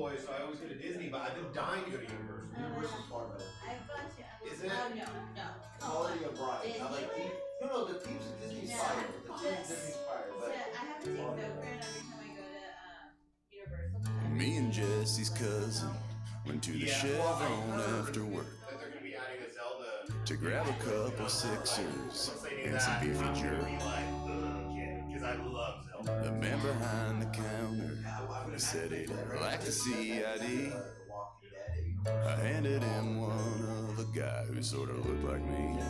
boy, so I always go to Disney, but I've been dying to go to Universal. Universal's far better. I've gone to. Is it? Oh no. Quality of ride. Disney Not like World? no, the themes of Disney's No. fire. The themes of This- Disney's fire, So but I have to take GoPro every time I go to Universal. Me and Jesse's cousin went to the Chevron after work that they're gonna be adding a Zelda. to grab a couple Sixers and some beefy jerky. Because I love Zelda. The man behind the counter said he'd like to see ID. I handed him one of a guy who sort of looked like me. I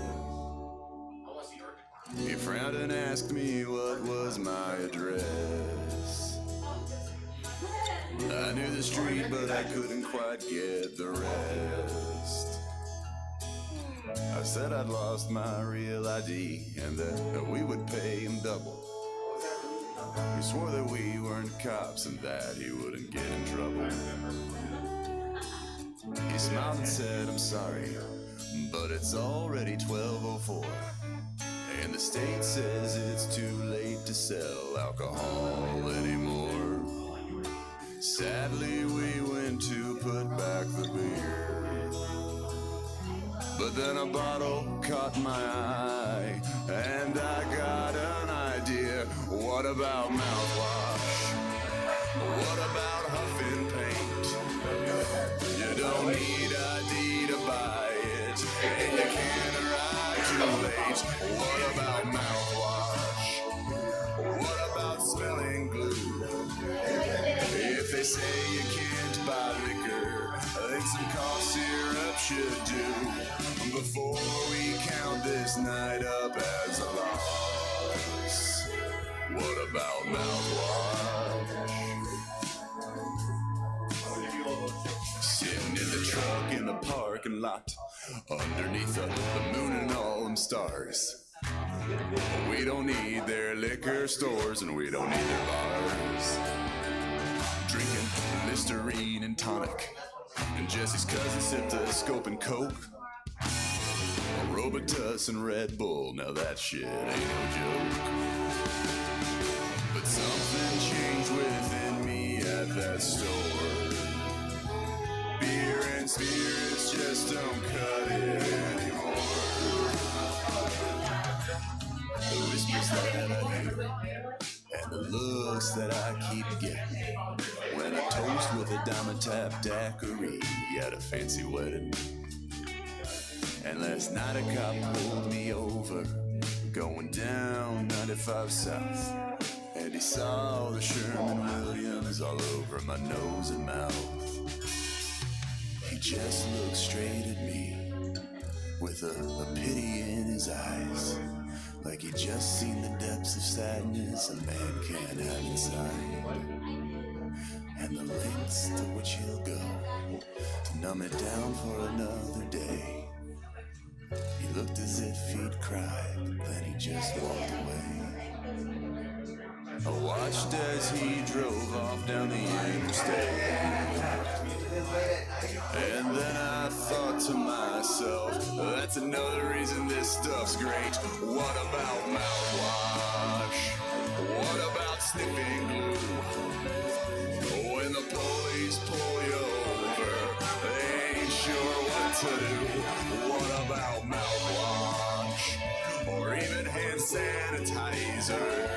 want to see Earth. He frowned and asked me what was my address. I knew the street, but I couldn't quite get the rest. I said I'd lost my real ID and that we would pay him double. He swore that we weren't cops and that he wouldn't get in trouble. He smiled and said, I'm sorry, but it's already 12:04. And the state says it's too late to sell alcohol anymore. Sadly, we went to put back the beer, but then a bottle caught my eye, and I got an idea. What about mouthwash? What about huffing paint? You don't need ID to buy it, and you can't arrive too late. What about mouthwash? What about smelling glue? If they say you can't buy liquor, then some cough syrup should do. Before we count this night up as a loss, what about mouthwash? Sitting in the truck in the parking lot, underneath the moon and all them stars. We don't need their liquor stores and we don't need their bars. Drinking Listerine and tonic, and Jesse's cousin sipped a scope and coke. A Robitus and Red Bull, now that shit ain't no joke. But something changed within me at that store. Beer and spirits just don't cut it anymore. The whispers that I hear and the looks that I keep getting when I toast with a diamond tap daiquiri at a fancy wedding. And last night a cop pulled me over, going down 95 South, and he saw the Sherman-Williams all over my nose and mouth. He just looked straight at me with a pity in his eyes, like he'd just seen the depths of sadness a man can't have inside, and the lengths to which he'll go to numb it down for another day. He looked as if he'd cried, then he just walked away. I watched as he drove off down the interstate, and then I thought to myself, that's another reason this stuff's great. What about mouthwash? What about sniffing glue? When the police pull you over, they ain't sure what to do. What about mouthwash? Or even hand sanitizer?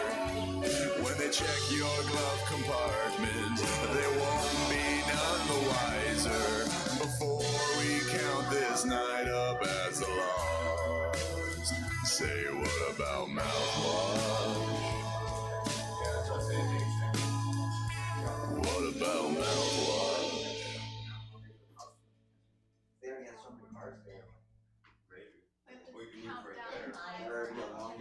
When they check your glove compartment, they won't be none the wiser. Before we count this night up as a loss, say what about mouthwash? What about mouthwash? They already have so many cars there. Maybe. We can move right there. There already a long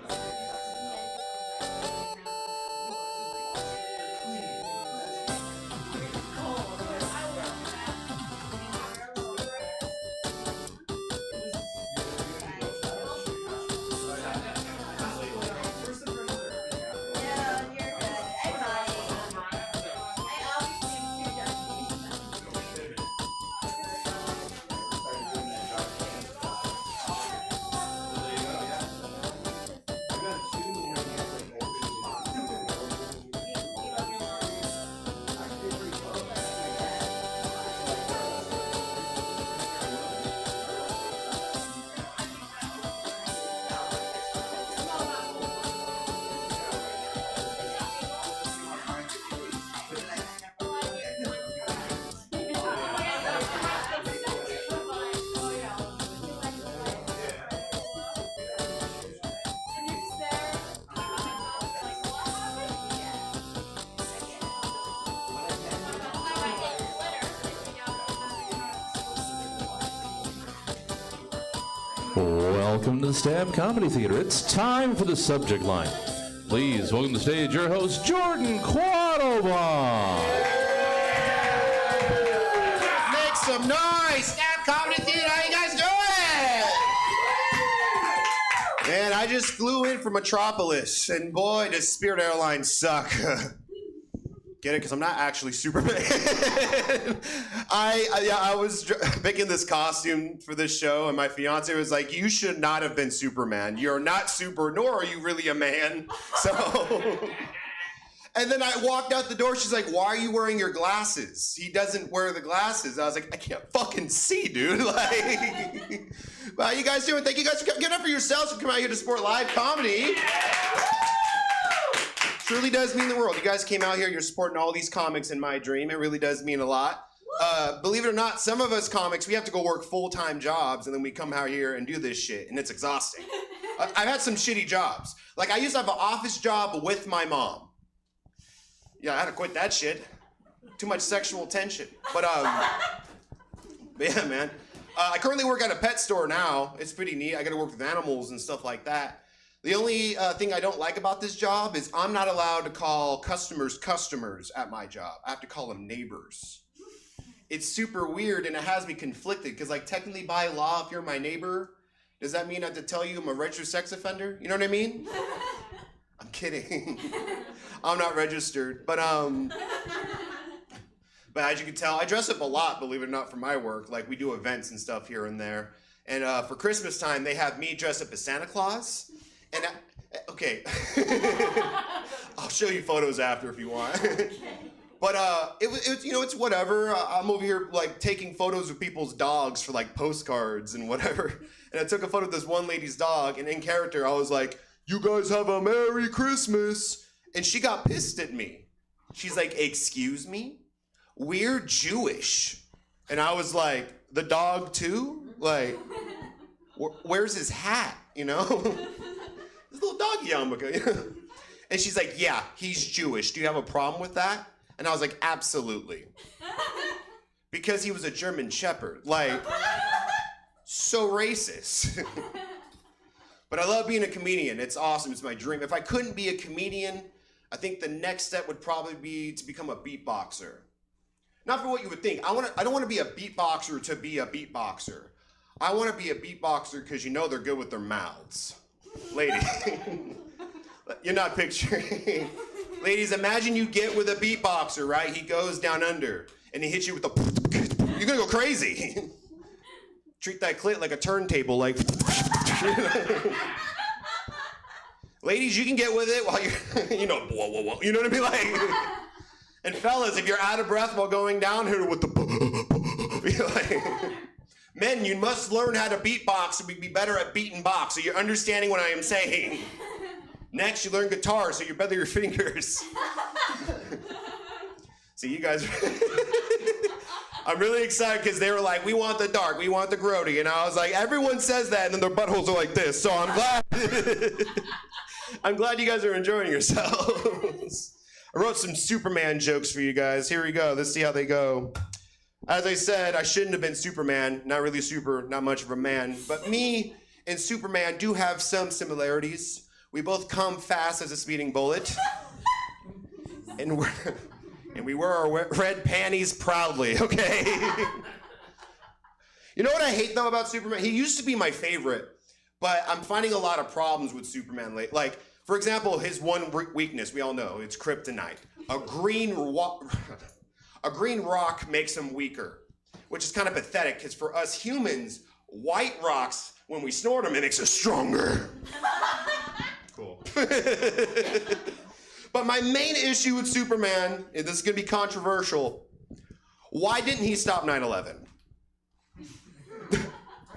Welcome to the Stab Comedy Theater. It's time for the subject line. Please welcome to the stage your host, Jordan Quattlebaum. Make some noise! Stab Comedy Theater, how you guys doing? Man, I just flew in from Metropolis, and boy, does Spirit Airlines suck. Get it? Because I'm not actually Superman. I was picking this costume for this show, and my fiance was like, "You should not have been Superman. You're not super, nor are you really a man." So, and then I walked out the door. She's like, "Why are you wearing your glasses? He doesn't wear the glasses." I was like, "I can't fucking see, dude." Like, how you guys doing? Thank you guys for getting up for yourselves and come out here to support live comedy. Truly does mean the world. You guys came out here, you're supporting all these comics in my dream. It really does mean a lot. Believe it or not, some of us comics, we have to go work full-time jobs, and then we come out here and do this shit, and it's exhausting. I've had some shitty jobs. Like, I used to have an office job with my mom. Yeah, I had to quit that shit. Too much sexual tension. But yeah, man. I currently work at a pet store now. It's pretty neat. I got to work with animals and stuff like that. The only thing I don't like about this job is I'm not allowed to call customers at my job. I have to call them neighbors. It's super weird, and it has me conflicted, because like technically by law, if you're my neighbor, does that mean I have to tell you I'm a registered sex offender? You know what I mean? I'm kidding. I'm not registered, but as you can tell, I dress up a lot, believe it or not, for my work. Like, we do events and stuff here and there. And for Christmas time, they have me dressed up as Santa Claus. And okay, I'll show you photos after if you want. But it was, you know, it's whatever. I'm over here like taking photos of people's dogs for like postcards and whatever. And I took a photo of this one lady's dog, and in character, I was like, "You guys have a Merry Christmas." And she got pissed at me. She's like, "Excuse me? We're Jewish." And I was like, "The dog too? Like, where's his hat, you know?" This little doggy yarmulke, you know? And she's like, "Yeah, he's Jewish. Do you have a problem with that?" And I was like, "Absolutely." Because he was a German Shepherd. Like, so racist. But I love being a comedian. It's awesome. It's my dream. If I couldn't be a comedian, I think the next step would probably be to become a beatboxer. Not for what you would think. I don't want to be a beatboxer to be a beatboxer. I want to be a beatboxer because you know they're good with their mouths. Lady, you're not picturing. Ladies, imagine you get with a beatboxer, right? He goes down under and he hits you with the. You're gonna go crazy. Treat that clit like a turntable, like. Ladies, you can get with it while you're, you know, whoa, whoa, whoa. You know what I mean? Like. And fellas, if you're out of breath while going down here with the. Like, men, you must learn how to beatbox to be better at beating box. So you're understanding what I am saying. Next, you learn guitar, so you better your fingers. See, you guys. I'm really excited because they were like, "We want the dark, we want the grody," and I was like, "Everyone says that," and then their buttholes are like this. So I'm glad. I'm glad you guys are enjoying yourselves. I wrote some Superman jokes for you guys. Here we go. Let's see how they go. As I said, I shouldn't have been Superman. Not really super, not much of a man. But me and Superman do have some similarities. We both come fast as a speeding bullet. And we wear our red panties proudly, okay? You know what I hate, though, about Superman? He used to be my favorite, but I'm finding a lot of problems with Superman lately. Like, for example, his one weakness, we all know, it's kryptonite. A green rock makes him weaker, which is kind of pathetic, because for us humans, white rocks, when we snort them, it makes us stronger. Cool. But my main issue with Superman, and this is going to be controversial, why didn't he stop 9/11?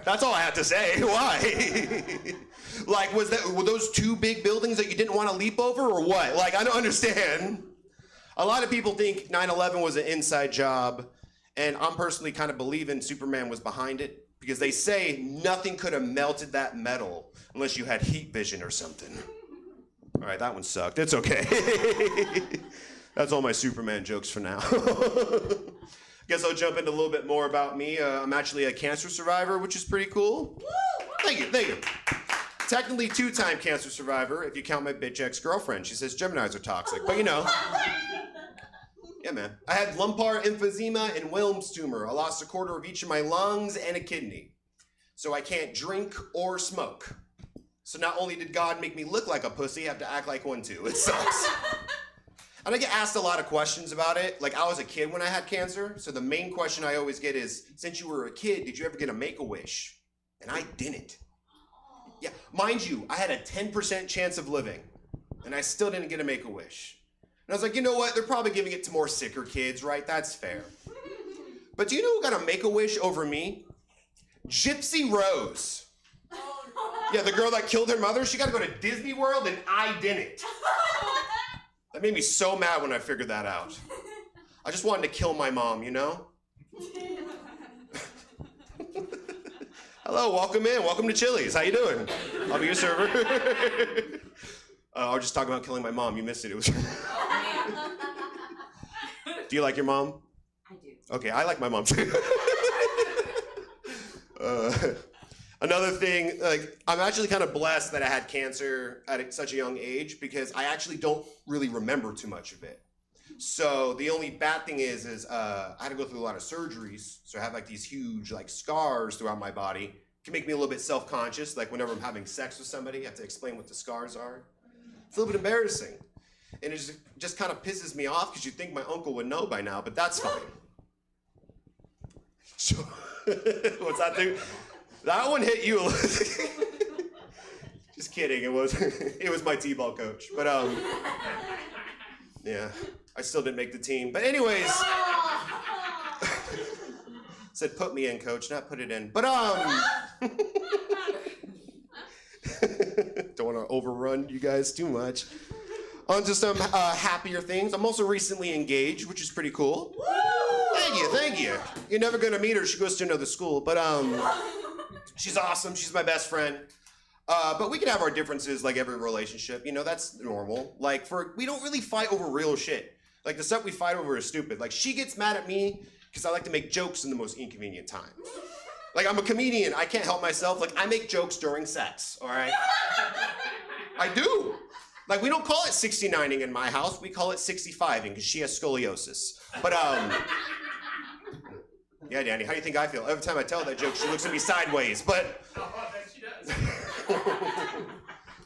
That's all I have to say. Why? Like, were those two big buildings that you didn't want to leap over, or what? Like, I don't understand. A lot of people think 9/11 was an inside job, and I'm personally kind of believing Superman was behind it, because they say nothing could have melted that metal unless you had heat vision or something. All right, that one sucked. It's okay. That's all my Superman jokes for now. Guess I'll jump into a little bit more about me. I'm actually a cancer survivor, which is pretty cool. Thank you. Technically 2-time cancer survivor if you count my bitch ex-girlfriend. She says Geminis are toxic, but you know. Yeah, man. I had lumbar emphysema and Wilms tumor. I lost 1/4 of each of my lungs and a kidney. So I can't drink or smoke. So not only did God make me look like a pussy, I have to act like one too. It sucks. And I get asked a lot of questions about it. Like, I was a kid when I had cancer, so the main question I always get is, since you were a kid, did you ever get a Make-A-Wish? And I didn't. Yeah, mind you, I had a 10% chance of living, and I still didn't get a Make-A-Wish. And I was like, you know what? They're probably giving it to more sicker kids, right? That's fair. But do you know who got a Make-A-Wish over me? Gypsy Rose. Oh, no. Yeah, the girl that killed her mother, she got to go to Disney World, and I didn't. That made me so mad when I figured that out. I just wanted to kill my mom, you know? Hello, welcome in. Welcome to Chili's. How you doing? I'll be your server. I was just talking about killing my mom. You missed it. It was. Do you like your mom? I do. Okay, I like my mom too. Another thing, like, I'm actually kind of blessed that I had cancer at such a young age because I actually don't really remember too much of it. So the only bad thing is I had to go through a lot of surgeries. So I have like these huge like scars throughout my body. It can make me a little bit self-conscious. Like whenever I'm having sex with somebody, I have to explain what the scars are. It's a little bit embarrassing. And it just kind of pisses me off because you'd think my uncle would know by now, but that's fine. So, what's that thing? That one hit you a little. Just kidding. It was my T-ball coach. But yeah, I still didn't make the team. But anyways, said put me in, coach, not put it in. But don't want to overrun you guys too much. On to some happier things. I'm also recently engaged, which is pretty cool. Thank you. You're never gonna meet her. She goes to another school, but she's awesome. She's my best friend. But we can have our differences like every relationship. You know, that's normal. Like we don't really fight over real shit. Like the stuff we fight over is stupid. Like she gets mad at me because I like to make jokes in the most inconvenient time. Like I'm a comedian. I can't help myself. Like I make jokes during sex. All right. I do. Like we don't call it 69ing in my house. We call it 65ing because she has scoliosis. But yeah, Danny, how do you think I feel? Every time I tell that joke, she looks at me sideways, but... Oh, I bet she does.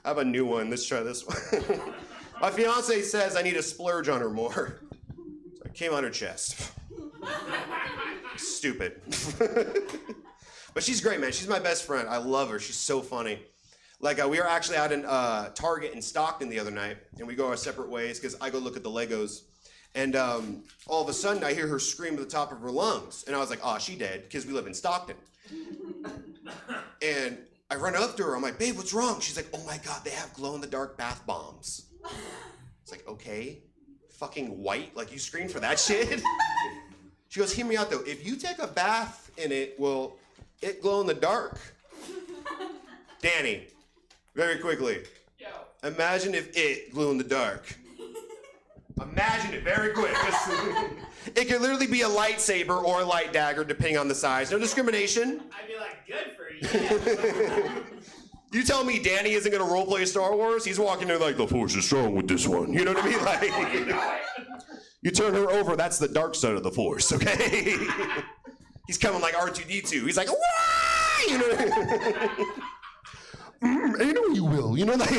I have a new one. Let's try this one. My fiance says I need to splurge on her more. So I came on her chest. Stupid. But she's great, man. She's my best friend. I love her. She's so funny. Like, we were actually out in Target in Stockton the other night, and we go our separate ways because I go look at the Legos. And all of a sudden, I hear her scream at the top of her lungs. And I was like, oh, she dead, because we live in Stockton. And I run up to her. I'm like, babe, what's wrong? She's like, oh, my God, they have glow-in-the-dark bath bombs. It's like, okay, fucking white? Like, you screamed for that shit? She goes, hear me out, though. If you take a bath in it, will it glow in the dark? Danny, very quickly. Yo. Imagine if it glue in the dark. Imagine it very quick. It could literally be a lightsaber or a light dagger, depending on the size. No discrimination. I'd be like, good for you. You tell me Danny isn't going to roleplay Star Wars? He's walking in like, the Force is strong with this one. You know what I mean? Like, you turn her over, that's the dark side of the Force, okay? He's coming like R2-D2. He's like, why? You know? I know you will. You know, like...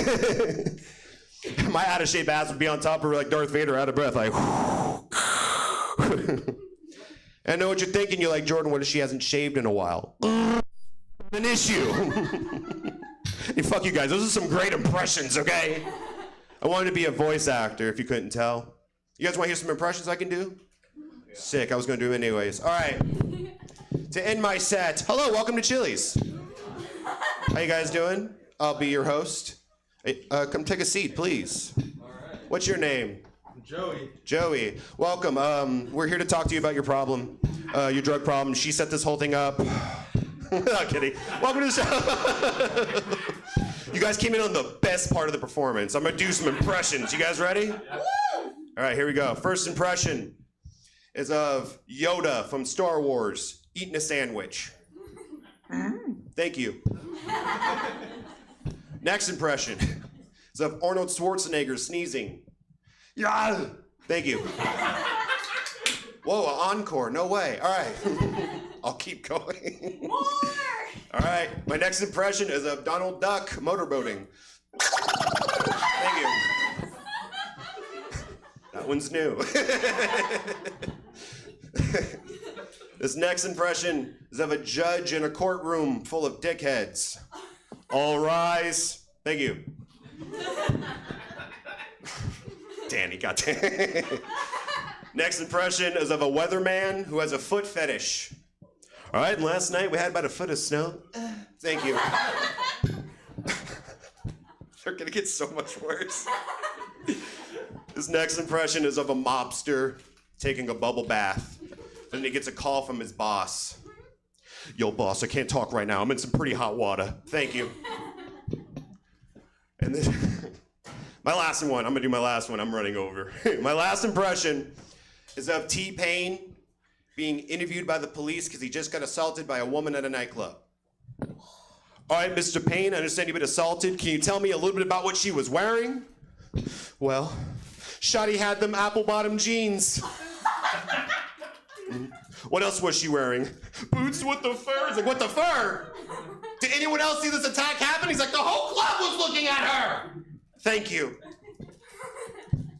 My out-of-shape ass would be on top of her like Darth Vader, out of breath, like. I know what you're thinking. You're like, Jordan, what if she hasn't shaved in a while? An issue. Hey, fuck you guys. Those are some great impressions, okay? I wanted to be a voice actor, if you couldn't tell. You guys want to hear some impressions I can do? Yeah. Sick. I was going to do them anyways. All right. To end my set, hello, welcome to Chili's. How you guys doing? I'll be your host. Hey, come take a seat, please. All right. What's your name? Joey. Joey. Welcome. We're here to talk to you about your problem, your drug problem. She set this whole thing up. Not kidding. Welcome to the show. You guys came in on the best part of the performance. I'm going to do some impressions. You guys ready? Yeah. All right, here we go. First impression is of Yoda from Star Wars eating a sandwich. Thank you. Next impression is of Arnold Schwarzenegger sneezing. Yeah. Thank you. Whoa, an encore. No way. All right. I'll keep going. More! All right. My next impression is of Donald Duck motorboating. Thank you. That one's new. This next impression is of a judge in a courtroom full of dickheads. All rise. Thank you. Danny got that. Next impression is of a weatherman who has a foot fetish. All right, and last night we had about a foot of snow. Thank you. They're gonna get so much worse. This next impression is of a mobster taking a bubble bath. Then he gets a call from his boss. Yo, boss, I can't talk right now. I'm in some pretty hot water. Thank you. And then my last one, I'm gonna do my last one. I'm running over. My last impression is of T-Pain being interviewed by the police because he just got assaulted by a woman at a nightclub. All right, Mr. Payne, I understand you've been assaulted. Can you tell me a little bit about what she was wearing? Well, Shotty had them apple-bottom jeans. What else was she wearing? Boots with the fur. He's like, what the fur? Did anyone else see this attack happen? He's like, the whole club was looking at her. Thank you.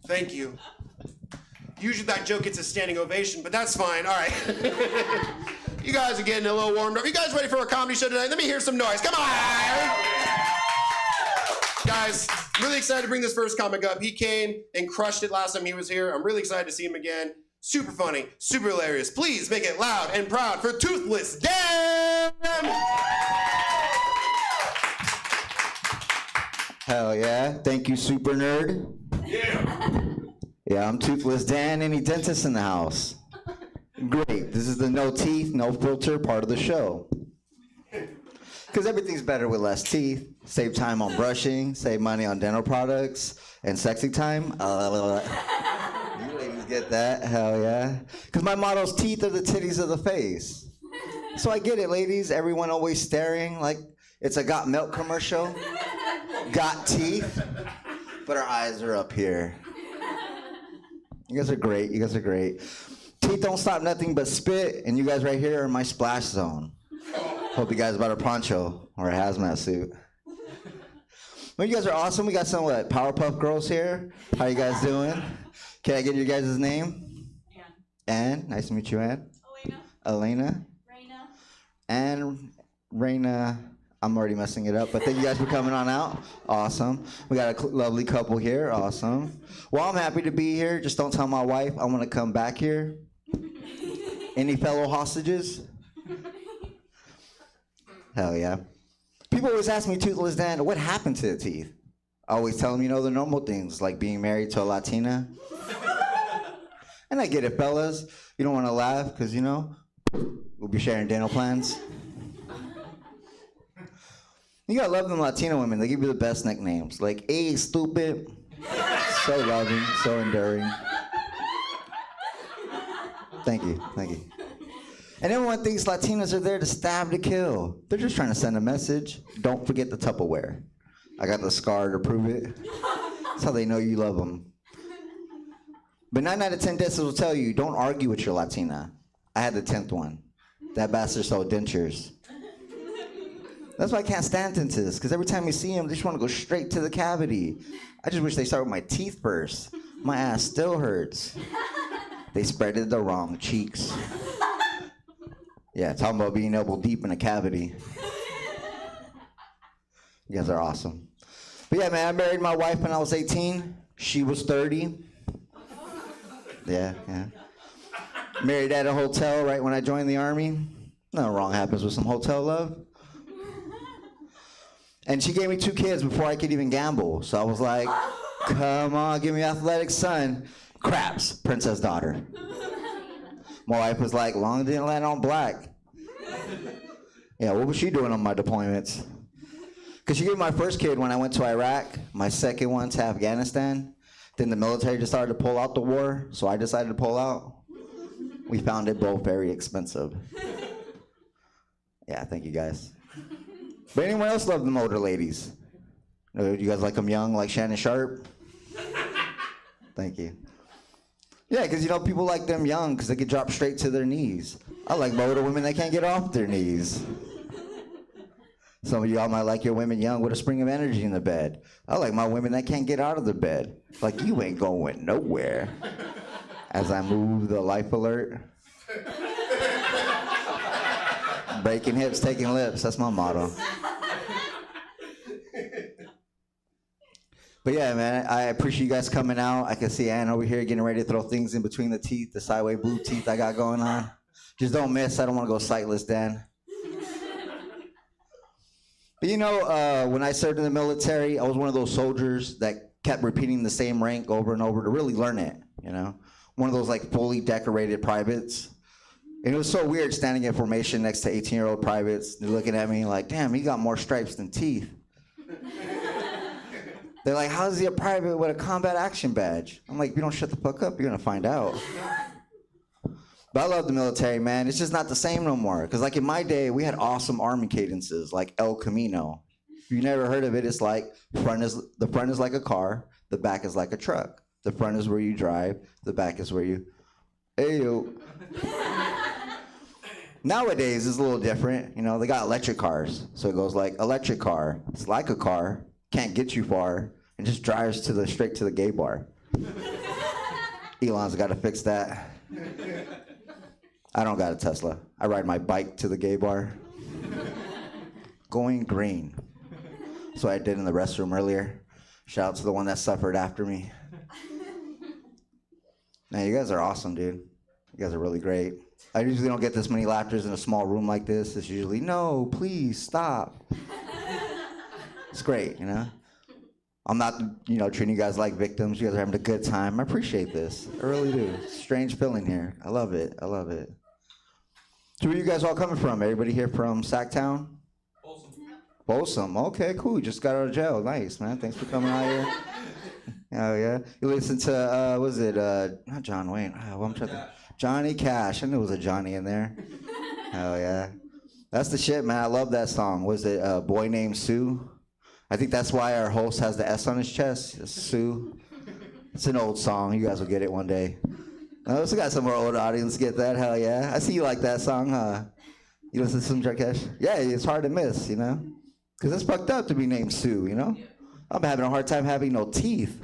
Thank you. Usually that joke gets a standing ovation, but that's fine. All right. You guys are getting a little warmed up. You guys ready for a comedy show tonight? Let me hear some noise. Come on. Guys, I'm really excited to bring this first comic up. He came and crushed it last time he was here. I'm really excited to see him again. Super funny, super hilarious. Please make it loud and proud for Toothless Dan! Hell yeah. Thank you, Super Nerd. Yeah, I'm Toothless Dan. Any dentist in the house? Great. This is the no teeth, no filter part of the show. Because everything's better with less teeth. Save time on brushing, save money on dental products, and sexy time. You ladies get that? Hell yeah. Because my motto's teeth are the titties of the face. So I get it, ladies. Everyone always staring like it's a Got Milk commercial. Got teeth, but our eyes are up here. You guys are great. You guys are great. Teeth don't stop nothing but spit, and you guys right here are my splash zone. Hope you guys bought a poncho or a hazmat suit. Well, you guys are awesome. We got some Powerpuff Girls here. How you guys doing? Can I get your guys' name? Anne. Nice to meet you, Anne. Elena. Raina. And Raina. I'm already messing it up, but thank you guys for coming on out. Awesome. We got a lovely couple here. Awesome. Well, I'm happy to be here. Just don't tell my wife I want to come back here. Any fellow hostages? Hell yeah. People always ask me, Toothless Dan, what happened to the teeth? I always tell them, the normal things, like being married to a Latina. And I get it, fellas. You don't want to laugh, because, we'll be sharing dental plans. You gotta love them Latino women. They give you the best nicknames. Like, hey, stupid. So loving, so enduring. Thank you, thank you. And everyone thinks Latinas are there to stab to kill. They're just trying to send a message. Don't forget the Tupperware. I got the scar to prove it. That's how they know you love them. But 9 out of 10 dentists will tell you, don't argue with your Latina. I had the 10th one. That bastard sold dentures. That's why I can't stand dentists, because every time you see them, they just want to go straight to the cavity. I just wish they start with my teeth first. My ass still hurts. They spreaded the wrong cheeks. Yeah, talking about being elbow deep in a cavity. You guys are awesome. But yeah, man, I married my wife when I was 18. She was 30. Yeah. Married at a hotel right when I joined the Army. Nothing wrong happens with some hotel love. And she gave me 2 kids before I could even gamble. So I was like, come on, give me athletic son. Craps, princess daughter. My wife was like, long didn't land on black. Yeah, what was she doing on my deployments? Because she gave me my first kid when I went to Iraq, my second one to Afghanistan. Then the military just started to pull out the war, so I decided to pull out. We found it both very expensive. Yeah, thank you guys. But anyone else love them older ladies? You guys like them young, like Shannon Sharp? Thank you. Yeah, because people like them young because they can drop straight to their knees. I like my older women that can't get off their knees. Some of y'all might like your women young with a spring of energy in the bed. I like my women that can't get out of the bed. Like, you ain't going nowhere. As I move the life alert. Breaking hips, taking lips. That's my motto. But yeah, man, I appreciate you guys coming out. I can see Ann over here getting ready to throw things in between the teeth, the sideways blue teeth I got going on. Just don't miss. I don't want to go sightless, Dan. But when I served in the military, I was one of those soldiers that kept repeating the same rank over and over to really learn it, One of those like fully decorated privates. And it was so weird standing in formation next to 18-year-old privates. They're looking at me like, damn, he got more stripes than teeth. They're like, how is he a private with a combat action badge? I'm like, if you don't shut the fuck up, you're gonna find out. But I love the military, man. It's just not the same no more. Because like in my day, we had awesome army cadences, like El Camino. If you never heard of it, it's like the front is like a car, the back is like a truck. The front is where you drive, the back is where you, ayo. Nowadays, it's a little different. They got electric cars. So it goes like electric car. It's like a car, can't get you far, and just drives straight to the gay bar. Elon's got to fix that. I don't got a Tesla. I ride my bike to the gay bar. Going green. That's what I did in the restroom earlier. Shout out to the one that suffered after me. Man, you guys are awesome, dude. You guys are really great. I usually don't get this many laughters in a small room like this. It's usually, no, please, stop. It's great, I'm not, treating you guys like victims. You guys are having a good time. I appreciate this. I really do. Strange feeling here. I love it. I love it. So where are you guys all coming from? Everybody here from Sacktown? Folsom. Okay, cool. You just got out of jail. Nice, man. Thanks for coming out here. Oh, yeah. You listen to, was it, not John Wayne. Oh, I'm trying to think. Johnny Cash. I knew it was a Johnny in there. Hell yeah. That's the shit, man. I love that song. Was it Boy Named Sue? I think that's why our host has the S on his chest. It's Sue. It's an old song. You guys will get it one day. I also got some of our old audience get that. Hell yeah. I see you like that song, huh? You listen to some Johnny Cash? Yeah, it's hard to miss, Because it's fucked up to be named Sue, I'm having a hard time having no teeth,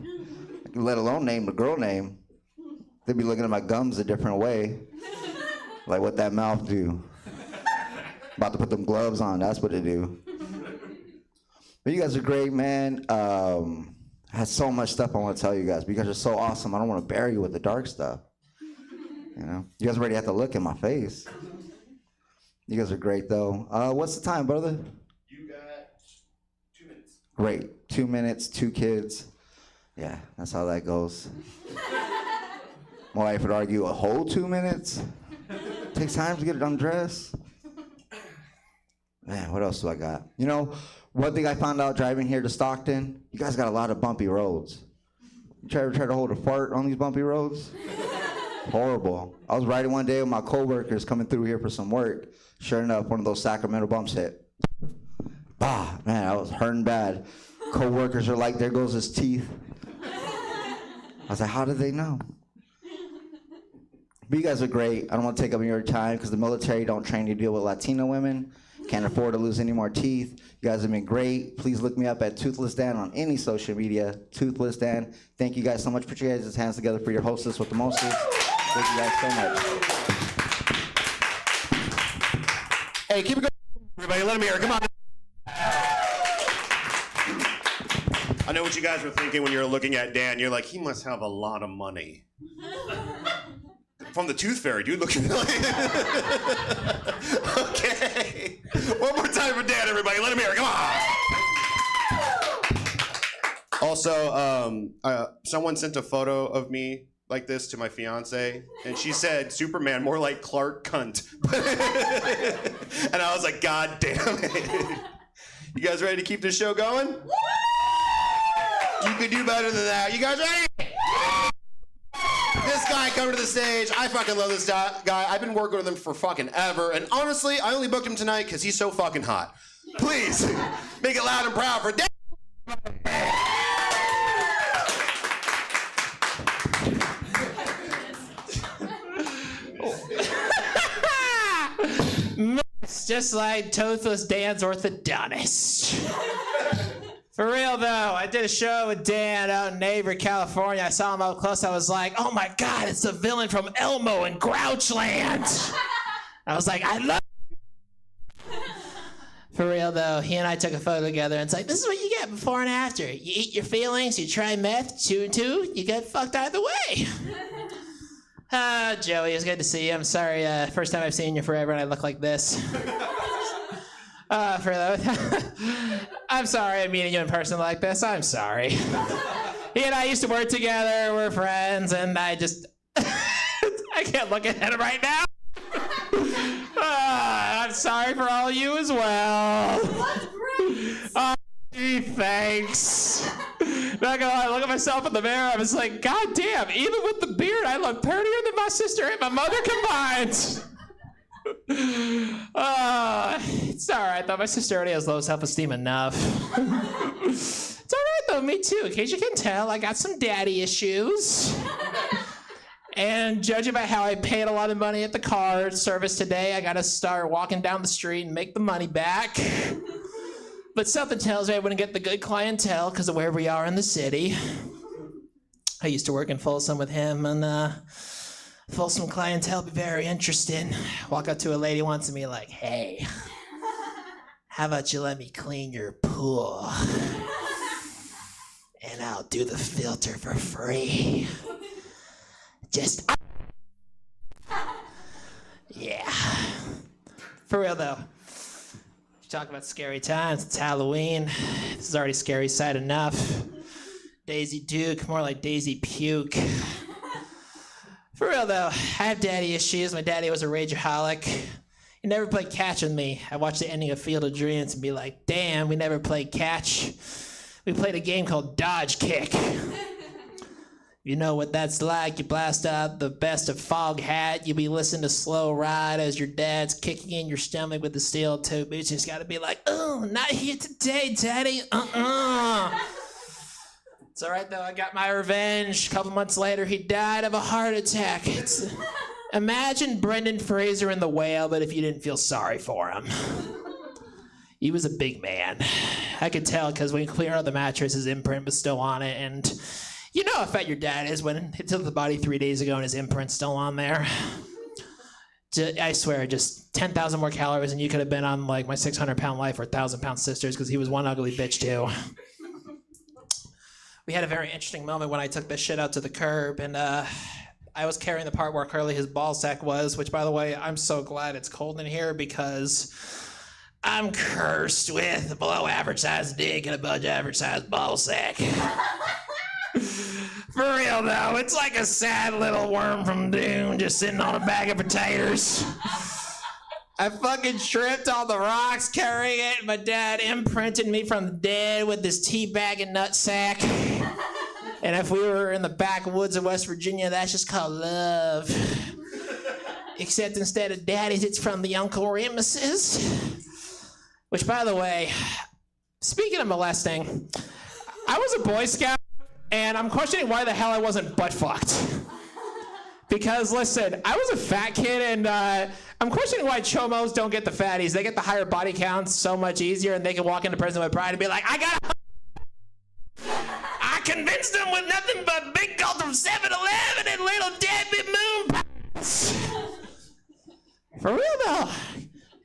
let alone name the girl name. They'd be looking at my gums a different way. Like, what that mouth do? About to put them gloves on, that's what it do. But you guys are great, man. I had so much stuff I want to tell you guys, but you guys are so awesome. I don't want to bury you with the dark stuff. You guys already have to look in my face. You guys are great, though. What's the time, brother? You got 2 minutes. Great. 2 minutes, 2 kids. Yeah, that's how that goes. My wife would argue a whole 2 minutes. Takes time to get it undressed. Man, what else do I got? One thing I found out driving here to Stockton, you guys got a lot of bumpy roads. You ever try to hold a fart on these bumpy roads? Horrible. I was riding one day with my coworkers coming through here for some work. Sure enough, one of those Sacramento bumps hit. Bah, man, I was hurting bad. Coworkers are like, there goes his teeth. I was like, how did they know? But you guys are great. I don't want to take up your time because the military don't train you to deal with Latino women. Can't afford to lose any more teeth. You guys have been great. Please look me up at Toothless Dan on any social media. Toothless Dan. Thank you guys so much. Put your guys' hands together for your hostess with the mostest. Thank you guys so much. Hey, keep it going, everybody. Let him hear it. Come on. I know what you guys were thinking when you were looking at Dan. You're like, he must have a lot of money. From the Tooth Fairy, dude. Look at Okay. One more time for Dan, everybody. Let him hear it. Come on. Also, someone sent a photo of me like this to my fiance, and she said, Superman, more like Clark Cunt. And I was like, God damn it. You guys ready to keep this show going? You could do better than that. You guys ready? This guy coming to the stage. I fucking love this guy. I've been working with him for fucking ever. And honestly, I only booked him tonight because he's so fucking hot. Please, make it loud and proud for Dan. It's just like Toothless Dan's orthodontist. For real though, I did a show with Dan out in Avery, California. I saw him up close. I was like, oh my God, it's the villain from Elmo and Grouchland. I was like, I love. For real though, he and I took a photo together, and it's like, this is what you get before and after. You eat your feelings, you try meth, 2 and 2, you get fucked either way. Joey, it's good to see you. I'm sorry, first time I've seen you forever and I look like this. I'm sorry I'm meeting you in person like this. I'm sorry. He and I used to work together, we're friends, and I just, I can't look at him right now. I'm sorry for all you as well. That's great. Oh, gee, thanks. Not gonna lie, I look at myself in the mirror, I was like, God damn, even with the beard, I look prettier than my sister and my mother combined. It's alright though, my sister already has low self-esteem enough. It's alright though, me too. In case you can tell, I got some daddy issues. And judging by how I paid a lot of money at the car service today, I gotta start walking down the street and make the money back. But something tells me I wouldn't get the good clientele because of where we are in the city. I used to work in Folsom with him, and Folsom clientele be very interesting. Walk up to a lady once and be like, hey, how about you let me clean your pool? And I'll do the filter for free. Just, yeah. For real though. Talk about scary times. It's Halloween. This is already scary sight enough. Daisy Duke, more like Daisy Puke. For real though, I have daddy issues. My daddy was a rageaholic. He never played catch with me. I watched the ending of Field of Dreams and be like, damn, we never played catch. We played a game called Dodge Kick. You know what that's like. You blast out the best of Foghat. You be listening to Slow Ride as your dad's kicking in your stomach with the steel toe boots. You just gotta be like, oh, not here today, daddy. It's all right though, I got my revenge. A couple months later, he died of a heart attack. Imagine Brendan Fraser in The Whale, but if you didn't feel sorry for him. He was a big man. I could tell because when you clear out the mattress, his imprint was still on it, and you know how fat your dad is when he took the body 3 days ago and his imprint's still on there. I swear, just 10,000 more calories and you could have been on like my 600-pound life or 1,000-pound sisters because he was one ugly bitch too. We had a very interesting moment when I took this shit out to the curb, and I was carrying the part where clearly his ball sack was, which by the way, I'm so glad it's cold in here because I'm cursed with a below average size dick and above average size ball sack. For real though, it's like a sad little worm from Dune just sitting on a bag of potatoes. I fucking tripped on the rocks carrying it. My dad imprinted me from the dead with this tea bag and nut sack. And if we were in the backwoods of West Virginia, that's just called love. Except instead of daddies, it's from the Uncle Remuses. Which, by the way, speaking of molesting, I was a Boy Scout, and I'm questioning why the hell I wasn't butt-fucked. Because, listen, I was a fat kid, and I'm questioning why chomos don't get the fatties. They get the higher body counts so much easier, and they can walk into prison with pride and be like, I convinced them with nothing but big gulp from 7-Eleven and little Debbie Moon pies. For real, though.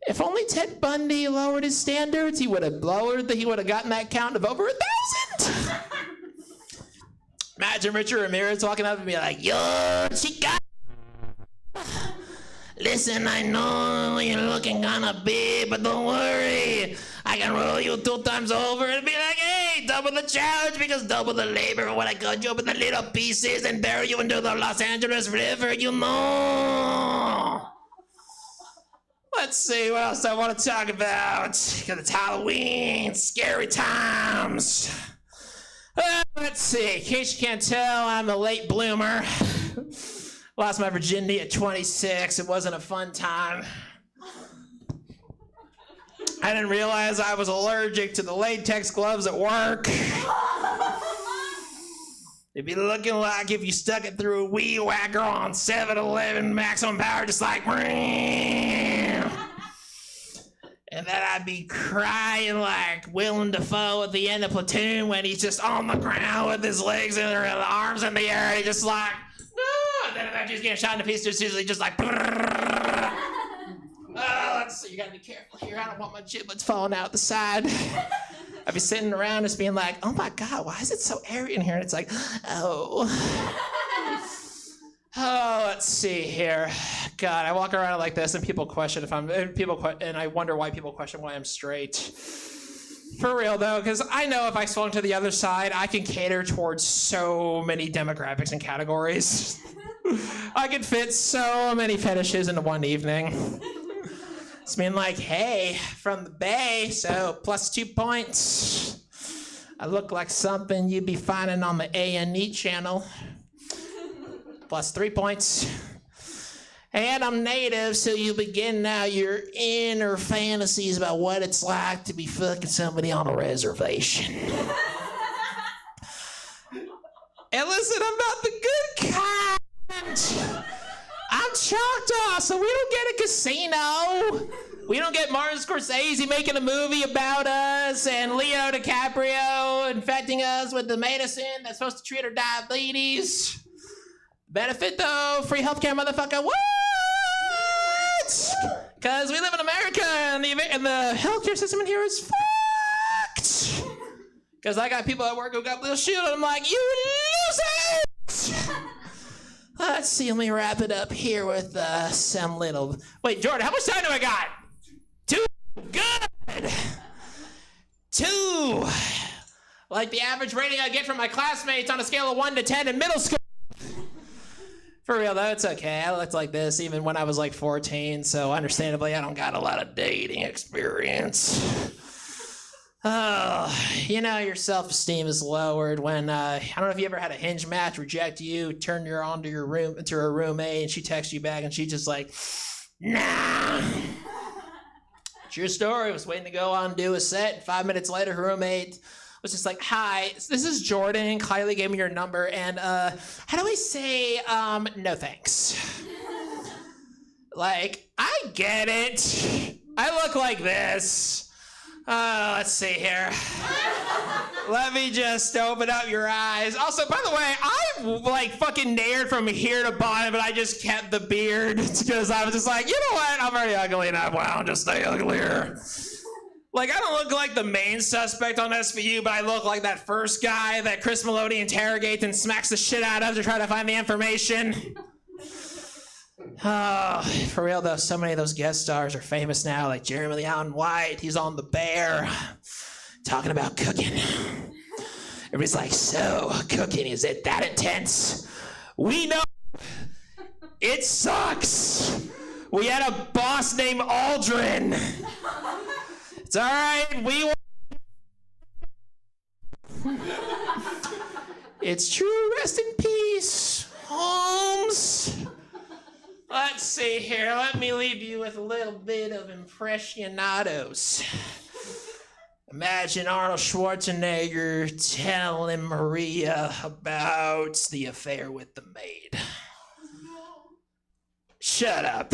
If only Ted Bundy lowered his standards, he would have gotten that count of over 1,000. Imagine Richard Ramirez walking up and be like, yo, chica. Listen, I know you're looking kinda big, but don't worry. I can roll you 2 times over and be like, hey, double the charge because double the labor when I cut you up in the little pieces and bury you into the Los Angeles River, you know. Let's see what else I want to talk about. Because it's Halloween, scary times. Let's see, in case you can't tell, I'm a late bloomer. Lost my virginity at 26. It wasn't a fun time. I didn't realize I was allergic to the latex gloves at work. It'd be looking like if you stuck it through a weed whacker on 7-Eleven maximum power, just like, and then I'd be crying like Willem Dafoe at the end of Platoon when he's just on the ground with his legs and the arms in the air, and he's just like, no, and then eventually he's getting shot into pieces, usually just like, let's see, you gotta be careful here, I don't want my giblets falling out the side. I'd be sitting around just being like, oh my God, why is it so airy in here? And it's like, oh, let's see here. God, I walk around like this and people question and I wonder why people question why I'm straight. For real though, because I know if I swung to the other side, I can cater towards so many demographics and categories. I could fit so many fetishes into one evening. It's being like, hey, from the Bay, so plus 2 points. I look like something you'd be finding on the A&E channel. Plus 3 points. And I'm native, so you'll be getting out your inner fantasies about what it's like to be fucking somebody on a reservation. And listen, I'm not the good kind. I'm Choctaw, so we don't get a casino. We don't get Martin Scorsese making a movie about us and Leo DiCaprio infecting us with the medicine that's supposed to treat our diabetes. Benefit though, free healthcare, motherfucker. What? Because we live in America and the healthcare system in here is fucked. Because I got people at work who got Blue Shield and I'm like, you losers! Let's see, let me wrap it up here with some little... Wait, Jordan, how much time do I got? 2? Good! 2! Like the average rating I get from my classmates on a scale of 1 to 10 in middle school. For real though, it's okay. I looked like this even when I was like 14, so understandably I don't got a lot of dating experience. Oh, you know, your self-esteem is lowered when, I don't know if you ever had a Hinge match reject you, turn her on to her roommate, and she texts you back, and she just like, nah. True story, was waiting to go on and do a set, 5 minutes later, her roommate was just like, hi, this is Jordan, Kylie gave me your number, and, how do I say, no thanks? Like, I get it. I look like this. Let's see here. Let me just open up your eyes. Also, by the way, I'm like fucking nared from here to bottom, but I just kept the beard because I was just like, you know what? I'm already ugly enough. Wow, I'll just stay uglier. Like, I don't look like the main suspect on SVU, but I look like that first guy that Chris Melody interrogates and smacks the shit out of to try to find the information. Oh, for real though, so many of those guest stars are famous now, like Jeremy Lee Allen White. He's on The Bear, talking about cooking. Everybody's like, so, cooking, is it that intense? We know it sucks. We had a boss named Aldrin. It's all right, it's true, rest in peace, Holmes. Let's see here. Let me leave you with a little bit of impressionados. Imagine Arnold Schwarzenegger telling Maria about the affair with the maid. Shut up.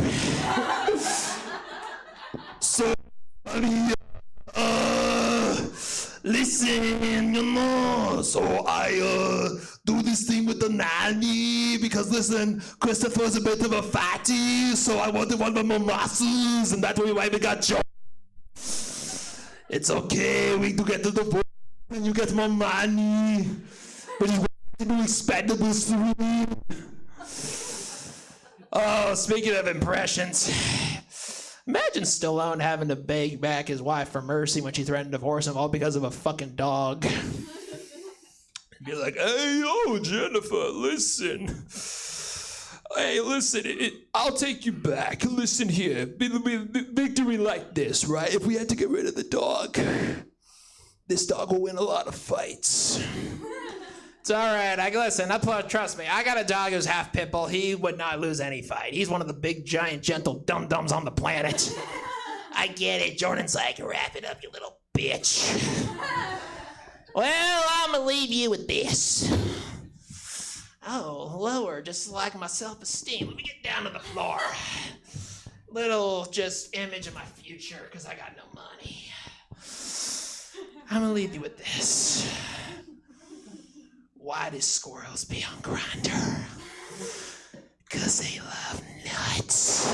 So, Maria, listen, you know, so I do this thing with the nanny because listen, Christopher's a bit of a fatty, so I wanted one of my muscles, and that's why we got Joe. It's okay, we do get to the point and you get more money, but you want to do expendables soon. Oh, speaking of impressions, imagine Stallone having to beg back his wife for mercy when she threatened to divorce him, all because of a fucking dog. Be like, hey, yo, Jennifer, listen. Hey, listen, I'll take you back. Listen here, victory like this, right? If we had to get rid of the dog, this dog will win a lot of fights. It's all right. Trust me. I got a dog who's half pit bull. He would not lose any fight. He's one of the big, giant, gentle dum-dums on the planet. I get it. Jordan's like, wrap it up, you little bitch. Well, I'm gonna leave you with this. Oh, lower, just like my self-esteem. Let me get down to the floor. Little just image of my future, because I got no money. I'm gonna leave you with this. Why do squirrels be on Grindr? Because they love nuts.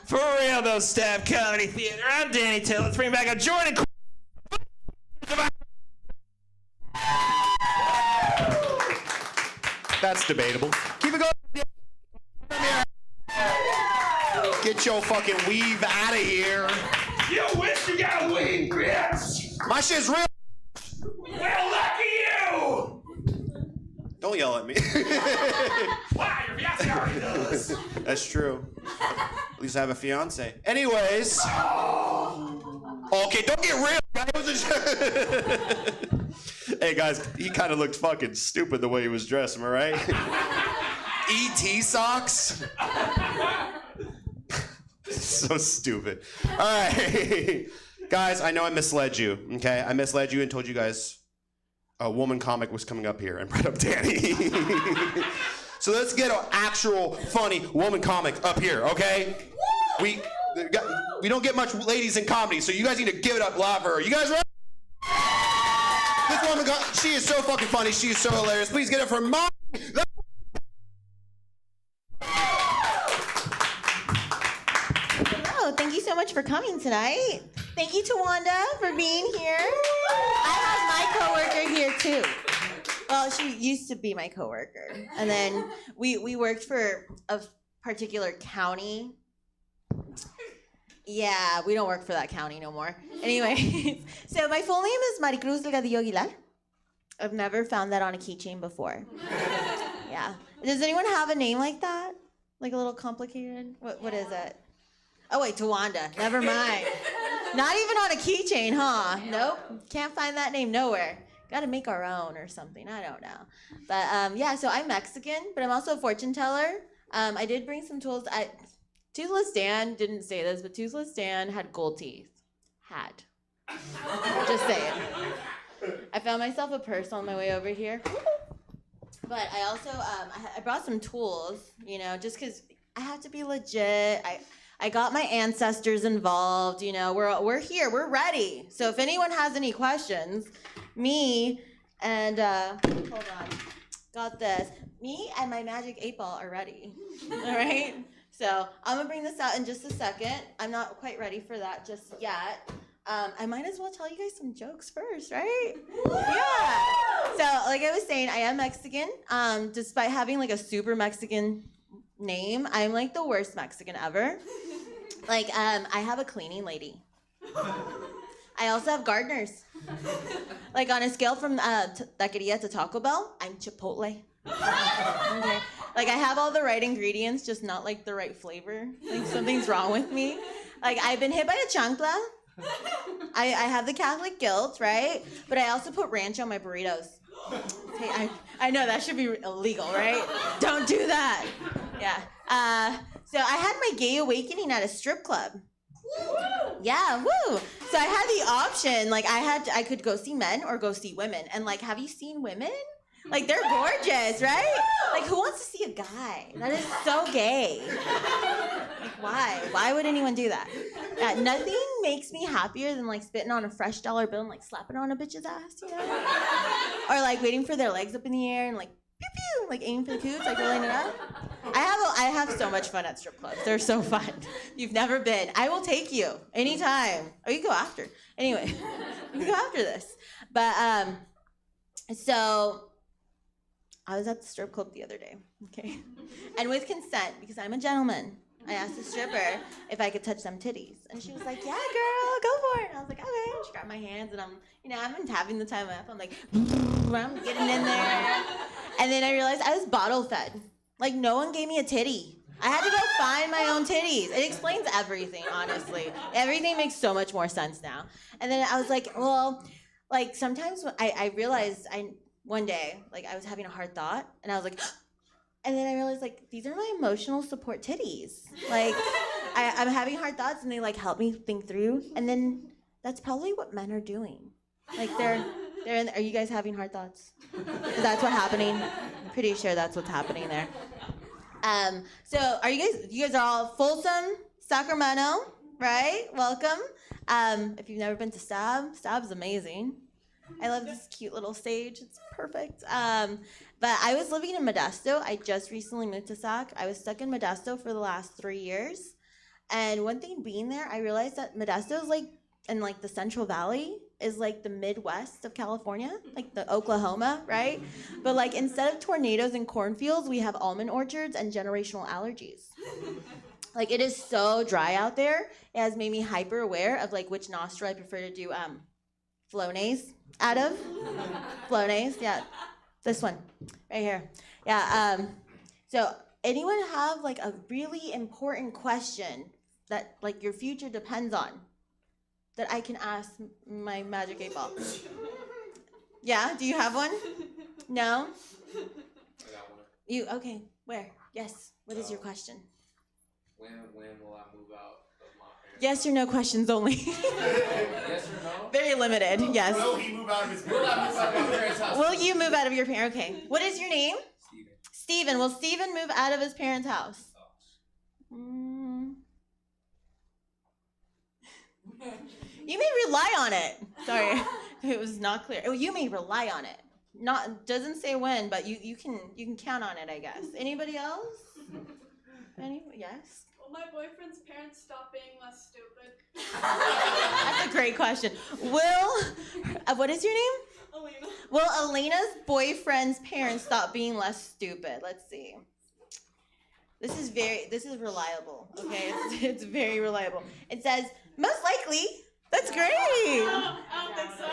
For real though, Stab Comedy Theater. I'm Danny Till. Let's bring back a Jordan. That's debatable. Keep it going. Get your fucking weave out of here. You wish you got a weed, bitch. My shit's real. Well, lucky you. Don't yell at me. Why? Your fiance already does. That's true. At least I have a fiance. Anyways. Okay, don't get real, guys. Hey, guys, he kind of looked fucking stupid the way he was dressed, am I right? E.T. socks? So stupid. All right. Guys, I know I misled you, okay? I misled you and told you guys a woman comic was coming up here and brought up Danny. So let's get an actual funny woman comic up here, okay? We don't get much ladies in comedy, so you guys need to give it up loud for her. You guys ready? This woman, she is so fucking funny. She is so hilarious. Please get it for Molly. Hello, thank you so much for coming tonight. Thank you to Wanda for being here. I have my coworker here too. Well, she used to be my coworker, and then we worked for a particular county. Yeah, we don't work for that county no more. Anyway, so my full name is Maricruz Delgadillo Aguilar. I've never found that on a keychain before. Yeah. Does anyone have a name like that? Like a little complicated? What is it? Oh wait, Tawanda. Never mind. Not even on a keychain, huh? Nope. Can't find that name nowhere. Got to make our own or something. I don't know. But yeah, so I'm Mexican, but I'm also a fortune teller. I did bring some tools. Toothless Dan didn't say this, but Toothless Dan had gold teeth. Had. Just saying. I found myself a purse on my way over here. But I also, I brought some tools, you know, just because I have to be legit. I got my ancestors involved, you know, we're here, we're ready. So if anyone has any questions, me and, hold on, got this. Me and my magic 8-ball are ready, all right? So I'm gonna bring this out in just a second. I'm not quite ready for that just yet. I might as well tell you guys some jokes first, right? Yeah. So like I was saying, I am Mexican. Despite having like a super Mexican name, I'm like the worst Mexican ever. Like I have a cleaning lady. I also have gardeners. Like on a scale from taqueria to Taco Bell, I'm Chipotle. Okay. Like I have all the right ingredients, just not like the right flavor. Like something's wrong with me. Like I've been hit by a chancla. I have the Catholic guilt, right? But I also put ranch on my burritos. Okay, I know that should be illegal, right? Don't do that. Yeah. So I had my gay awakening at a strip club. Yeah, woo. So I had the option, like I could go see men or go see women. And like, have you seen women? Like they're gorgeous, right? Like who wants to see a guy? That is so gay. Like why? Why would anyone do that? Nothing makes me happier than like spitting on a fresh dollar bill and like slapping on a bitch's ass, you know? Or like waiting for their legs up in the air and like pew pew, like aiming for the coots, like rolling it up. I have so much fun at strip clubs. They're so fun. You've never been. I will take you anytime. Or you go after. Anyway, you go after this. But so I was at the strip club the other day, okay? And with consent, because I'm a gentleman, I asked the stripper if I could touch them titties. And she was like, yeah, girl, go for it. And I was like, okay. And she grabbed my hands, and I've been having the time of my life. I'm like, I'm getting in there. And then I realized I was bottle fed. Like, no one gave me a titty. I had to go find my own titties. It explains everything, honestly. Everything makes so much more sense now. And then I was like, well, like, sometimes I realized one day, like, I was having a hard thought, and I was like, and then I realized, like, these are my emotional support titties. Like, I'm having hard thoughts, and they like help me think through. And then that's probably what men are doing. Like they're in. Are you guys having hard thoughts? That's what's happening. Pretty sure that's what's happening there. So are you guys are all Folsom, Sacramento, right? Welcome. If you've never been to Stab's amazing. I love this cute little stage. It's perfect. But I was living in Modesto. I just recently moved to Sac. I was stuck in Modesto for the last 3 years. And one thing being there, I realized that Modesto is like, in like the Central Valley, is like the Midwest of California, like the Oklahoma, right? But like instead of tornadoes and cornfields, we have almond orchards and generational allergies. Like it is so dry out there. It has made me hyper aware of like which nostril I prefer to do Flonase out of. Flonase, yeah. This one, right here. Yeah, so anyone have like a really important question that like your future depends on that I can ask my magic 8 ball? Yeah, do you have one? No? I got one. You, okay, where? Yes, what is your question? When will I move out of my parents' Yes or no questions only. Yes or no? Very limited, yes. Will he move out of his Will I move out of my parents' house? Will you move out of your parents? Okay, what is your name? Steven. Steven. Will Steven move out of his parents' house? You may rely on it. Sorry, it was not clear. Oh, you may rely on it. Doesn't say when, but you can count on it, I guess. Anybody else? Yes. Will my boyfriend's parents stop being less stupid? That's a great question. What is your name? Alina. Will Elena's boyfriend's parents stop being less stupid? Let's see. This is reliable. Okay, it's very reliable. It says most likely. That's great. I don't think so.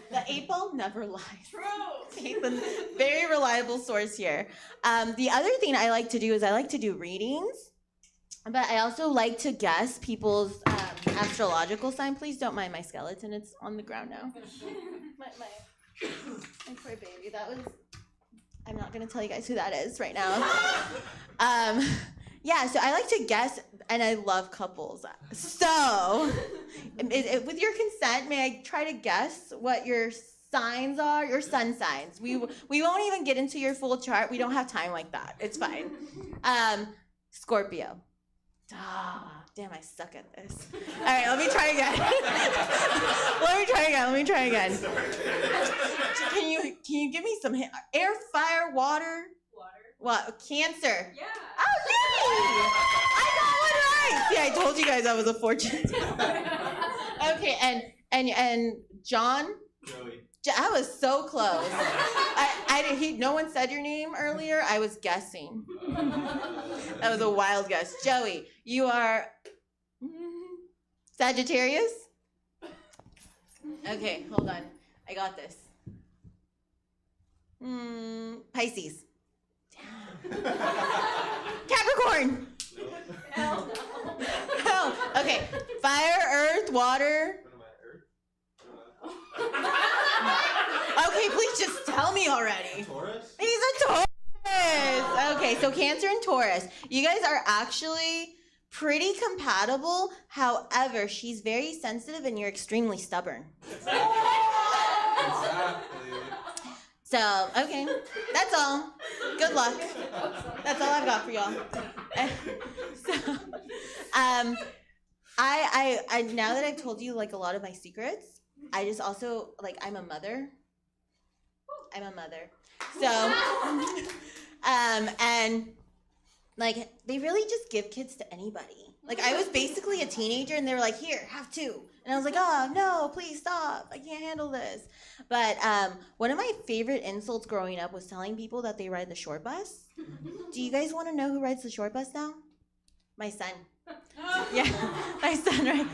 The 8 ball never lies. True. It's a very reliable source here. The other thing I like to do is I like to do readings, but I also like to guess people's astrological sign. Please don't mind my skeleton. It's on the ground now. My poor baby. I'm not going to tell you guys who that is right now. Yeah, so I like to guess, and I love couples. So, with your consent, may I try to guess what your signs are? Your sun signs. We won't even get into your full chart. We don't have time like that. It's fine. Scorpio. Damn, I suck at this. All right, let me try again. Let me try again. Can you give me some air, fire, water? What? Cancer. Yeah. Oh, yay! I got one right. See, I told you guys I was a fortune. Okay, and John. Joey. I was so close. No one said your name earlier. I was guessing. That was a wild guess. Joey, you are Sagittarius? Okay, hold on. I got this. Pisces. Capricorn. Hell. Okay. Fire, earth, water. Okay, please just tell me already. Taurus? He's a Taurus. Okay, so Cancer and Taurus. You guys are actually pretty compatible. However, she's very sensitive and you're extremely stubborn. Exactly. So, okay, that's all. Good luck. That's all I've got for y'all. So, I now that I've told you like a lot of my secrets, I just also like I'm a mother. So, and like they really just give kids to anybody. Like I was basically a teenager and they were like, here, have 2. And I was like, oh no, please stop. I can't handle this. But one of my favorite insults growing up was telling people that they ride the short bus. Do you guys want to know who rides the short bus now? My son. Yeah, my son rides.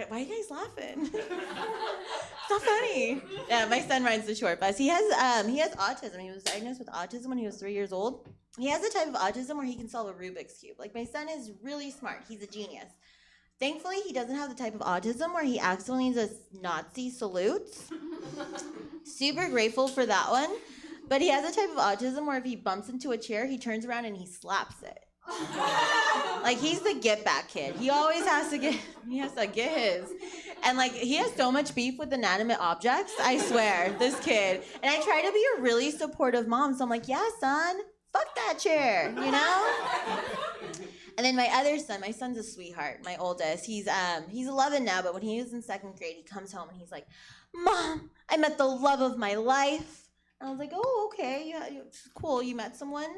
Why are you guys laughing? It's not funny. Yeah, my son rides the short bus. He has autism. He was diagnosed with autism when he was 3 years old. He has a type of autism where he can solve a Rubik's Cube. Like, my son is really smart. He's a genius. Thankfully, he doesn't have the type of autism where he accidentally does Nazi salutes. Super grateful for that one. But he has a type of autism where if he bumps into a chair, he turns around and he slaps it. Like, he's the get back kid. He always has to get his. And like, he has so much beef with inanimate objects, I swear, this kid. And I try to be a really supportive mom, so I'm like, yeah, son, fuck that chair, you know? And then my other son, my son's a sweetheart, my oldest. He's 11 now, but when he was in 2nd grade, he comes home and he's like, Mom, I met the love of my life. And I was like, oh, okay, yeah, it's cool. You met someone?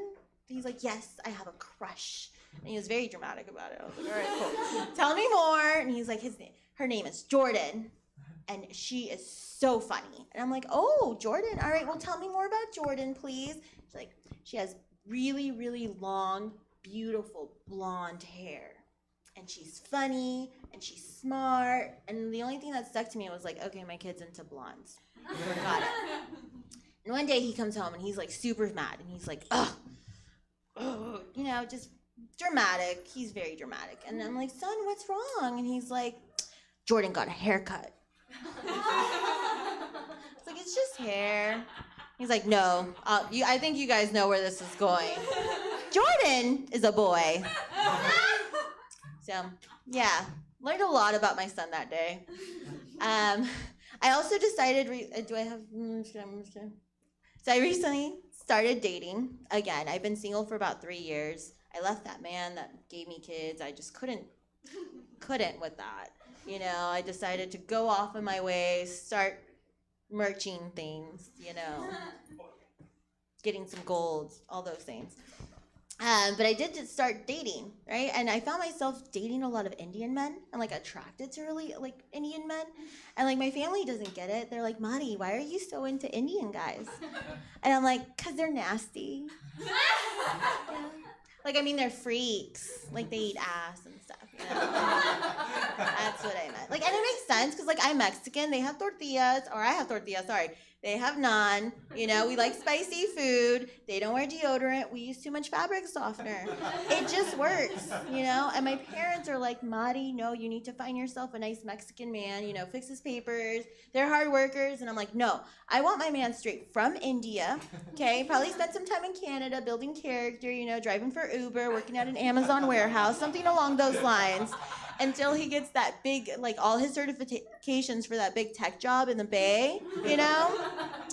He's like, yes, I have a crush. And he was very dramatic about it. I was like, all right, cool. Tell me more. And he's like, her name is Jordan, and she is so funny. And I'm like, oh, Jordan. All right, well, tell me more about Jordan, please. She's like, she has really, really long, beautiful blonde hair. And she's funny, and she's smart. And the only thing that stuck to me was like, okay, my kid's into blondes. Got it. And one day he comes home, and he's like super mad. And he's like, ugh, you know, just dramatic. He's very dramatic. And I'm like, son, what's wrong? And he's like, Jordan got a haircut. It's like, it's just hair. He's like, no, I think you guys know where this is going. Jordan is a boy. So, yeah, learned a lot about my son that day. I also decided, So I recently started dating again. I've been single for about 3 years. I left that man that gave me kids. I just couldn't with that. You know, I decided to go off of my way, start merching things, you know, getting some gold, all those things. But I did just start dating, right? And I found myself dating a lot of Indian men and like attracted to really like Indian men. And like my family doesn't get it. They're like, Mari, why are you so into Indian guys? And I'm like, 'cause they're nasty. Yeah. Like, I mean, they're freaks. Like, they eat ass and stuff, you know? That's what I meant. Like, and it makes sense, because, like, I'm Mexican. They have tortillas. Or I have tortillas, sorry. They have naan. You know, we like spicy food. They don't wear deodorant. We use too much fabric softener. It just works, you know? And my parents are like, Mari, no, you need to find yourself a nice Mexican man, you know, fix his papers. They're hard workers. And I'm like, no, I want my man straight from India, okay? Probably spent some time in Canada building character, you know, driving for Uber, working at an Amazon warehouse, something along those lines, until he gets that big, like, all his certifications for that big tech job in the Bay, you know?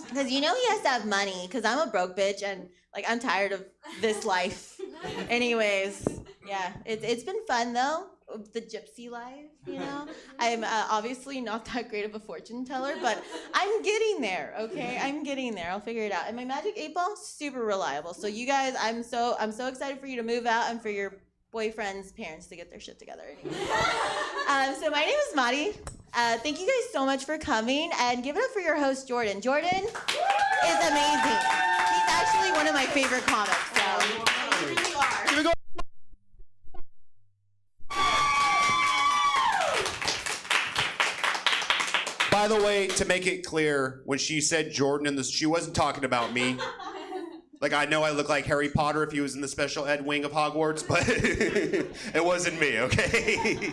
Because you know he has to have money, because I'm a broke bitch, and, like, I'm tired of this life. Anyways, yeah, it's been fun, though, the gypsy life, you know? I'm obviously not that great of a fortune teller, but I'm getting there, okay? I'm getting there. I'll figure it out. And my magic 8 ball, super reliable. So you guys, I'm so excited for you to move out and for your boyfriend's parents to get their shit together. So my name is Mari. Thank you guys so much for coming, and give it up for your host, Jordan. Jordan is amazing. He's actually one of my favorite comics, so you really are. By the way, to make it clear, when she said Jordan in this, she wasn't talking about me. Like, I know I look like Harry Potter if he was in the special ed wing of Hogwarts, but it wasn't me, okay?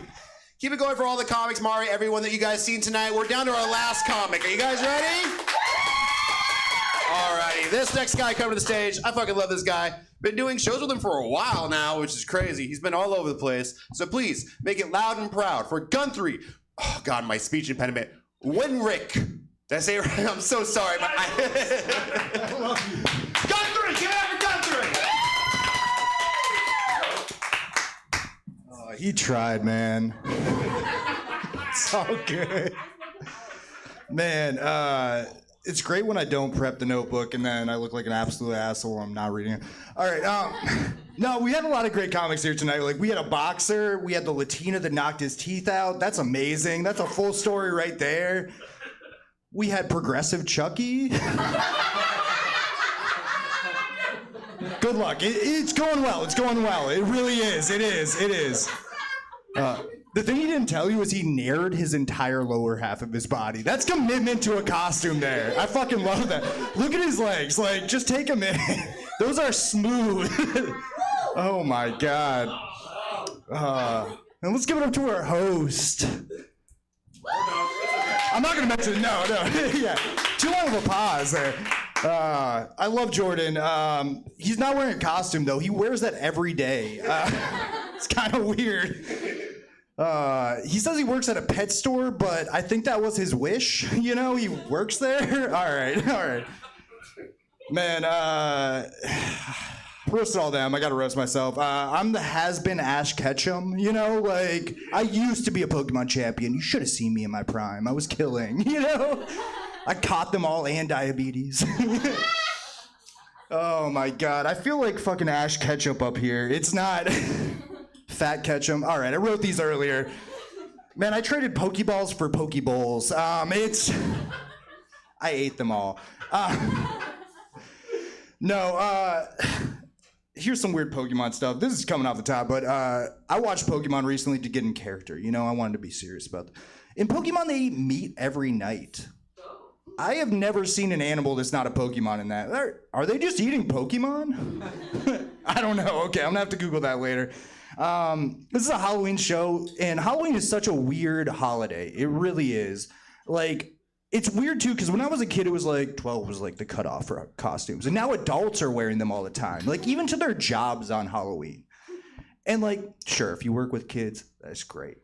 Keep it going for all the comics, Mari, everyone that you guys seen tonight. We're down to our last comic. Are you guys ready? Alrighty, this next guy coming to the stage, I fucking love this guy. Been doing shows with him for a while now, which is crazy. He's been all over the place. So please, make it loud and proud for Guthrie. Oh, God, my speech impediment. Winrick. Did I say it right? I'm so sorry. But I love you. Guthrie! Give it up for Guthrie! He tried, man. It's all good. Man, it's great when I don't prep the notebook and then I look like an absolute asshole when I'm not reading it. All right, no, we had a lot of great comics here tonight. Like, we had a boxer, we had the Latina that knocked his teeth out. That's amazing. That's a full story right there. We had Progressive Chucky. Good luck. It's going well. It's going well. It really is. It is. The thing he didn't tell you is he narrowed his entire lower half of his body. That's commitment to a costume there. I fucking love that. Look at his legs. Like, just take a minute. Those are smooth. Oh my God. And let's give it up to our host. I'm not gonna mention, no. Yeah, too long of a pause there. I love Jordan. He's not wearing a costume though. He wears that every day. It's kind of weird. He says he works at a pet store, but I think that was his wish. You know, he works there. All right. Man, roast all them. I gotta roast myself. I'm the has-been Ash Ketchum. You know, like I used to be a Pokemon champion. You should have seen me in my prime. I was killing. You know. I caught them all and diabetes. Oh my god, I feel like fucking Ash Ketchup up here. It's not Fat Ketchum. All right, I wrote these earlier. Man, I traded Pokeballs for Pokeballs. I ate them all. Here's some weird Pokemon stuff. This is coming off the top, but I watched Pokemon recently to get in character. You know, I wanted to be serious about it. In Pokemon, they eat meat every night. I have never seen an animal that's not a Pokemon in that. Are they just eating Pokemon? I don't know. Okay, I'm gonna have to Google that later. This is a Halloween show, and Halloween is such a weird holiday. It really is. Like, it's weird too, because when I was a kid, it was like 12 was like the cutoff for costumes, and now adults are wearing them all the time, like even to their jobs on Halloween. And like, sure, if you work with kids, that's great.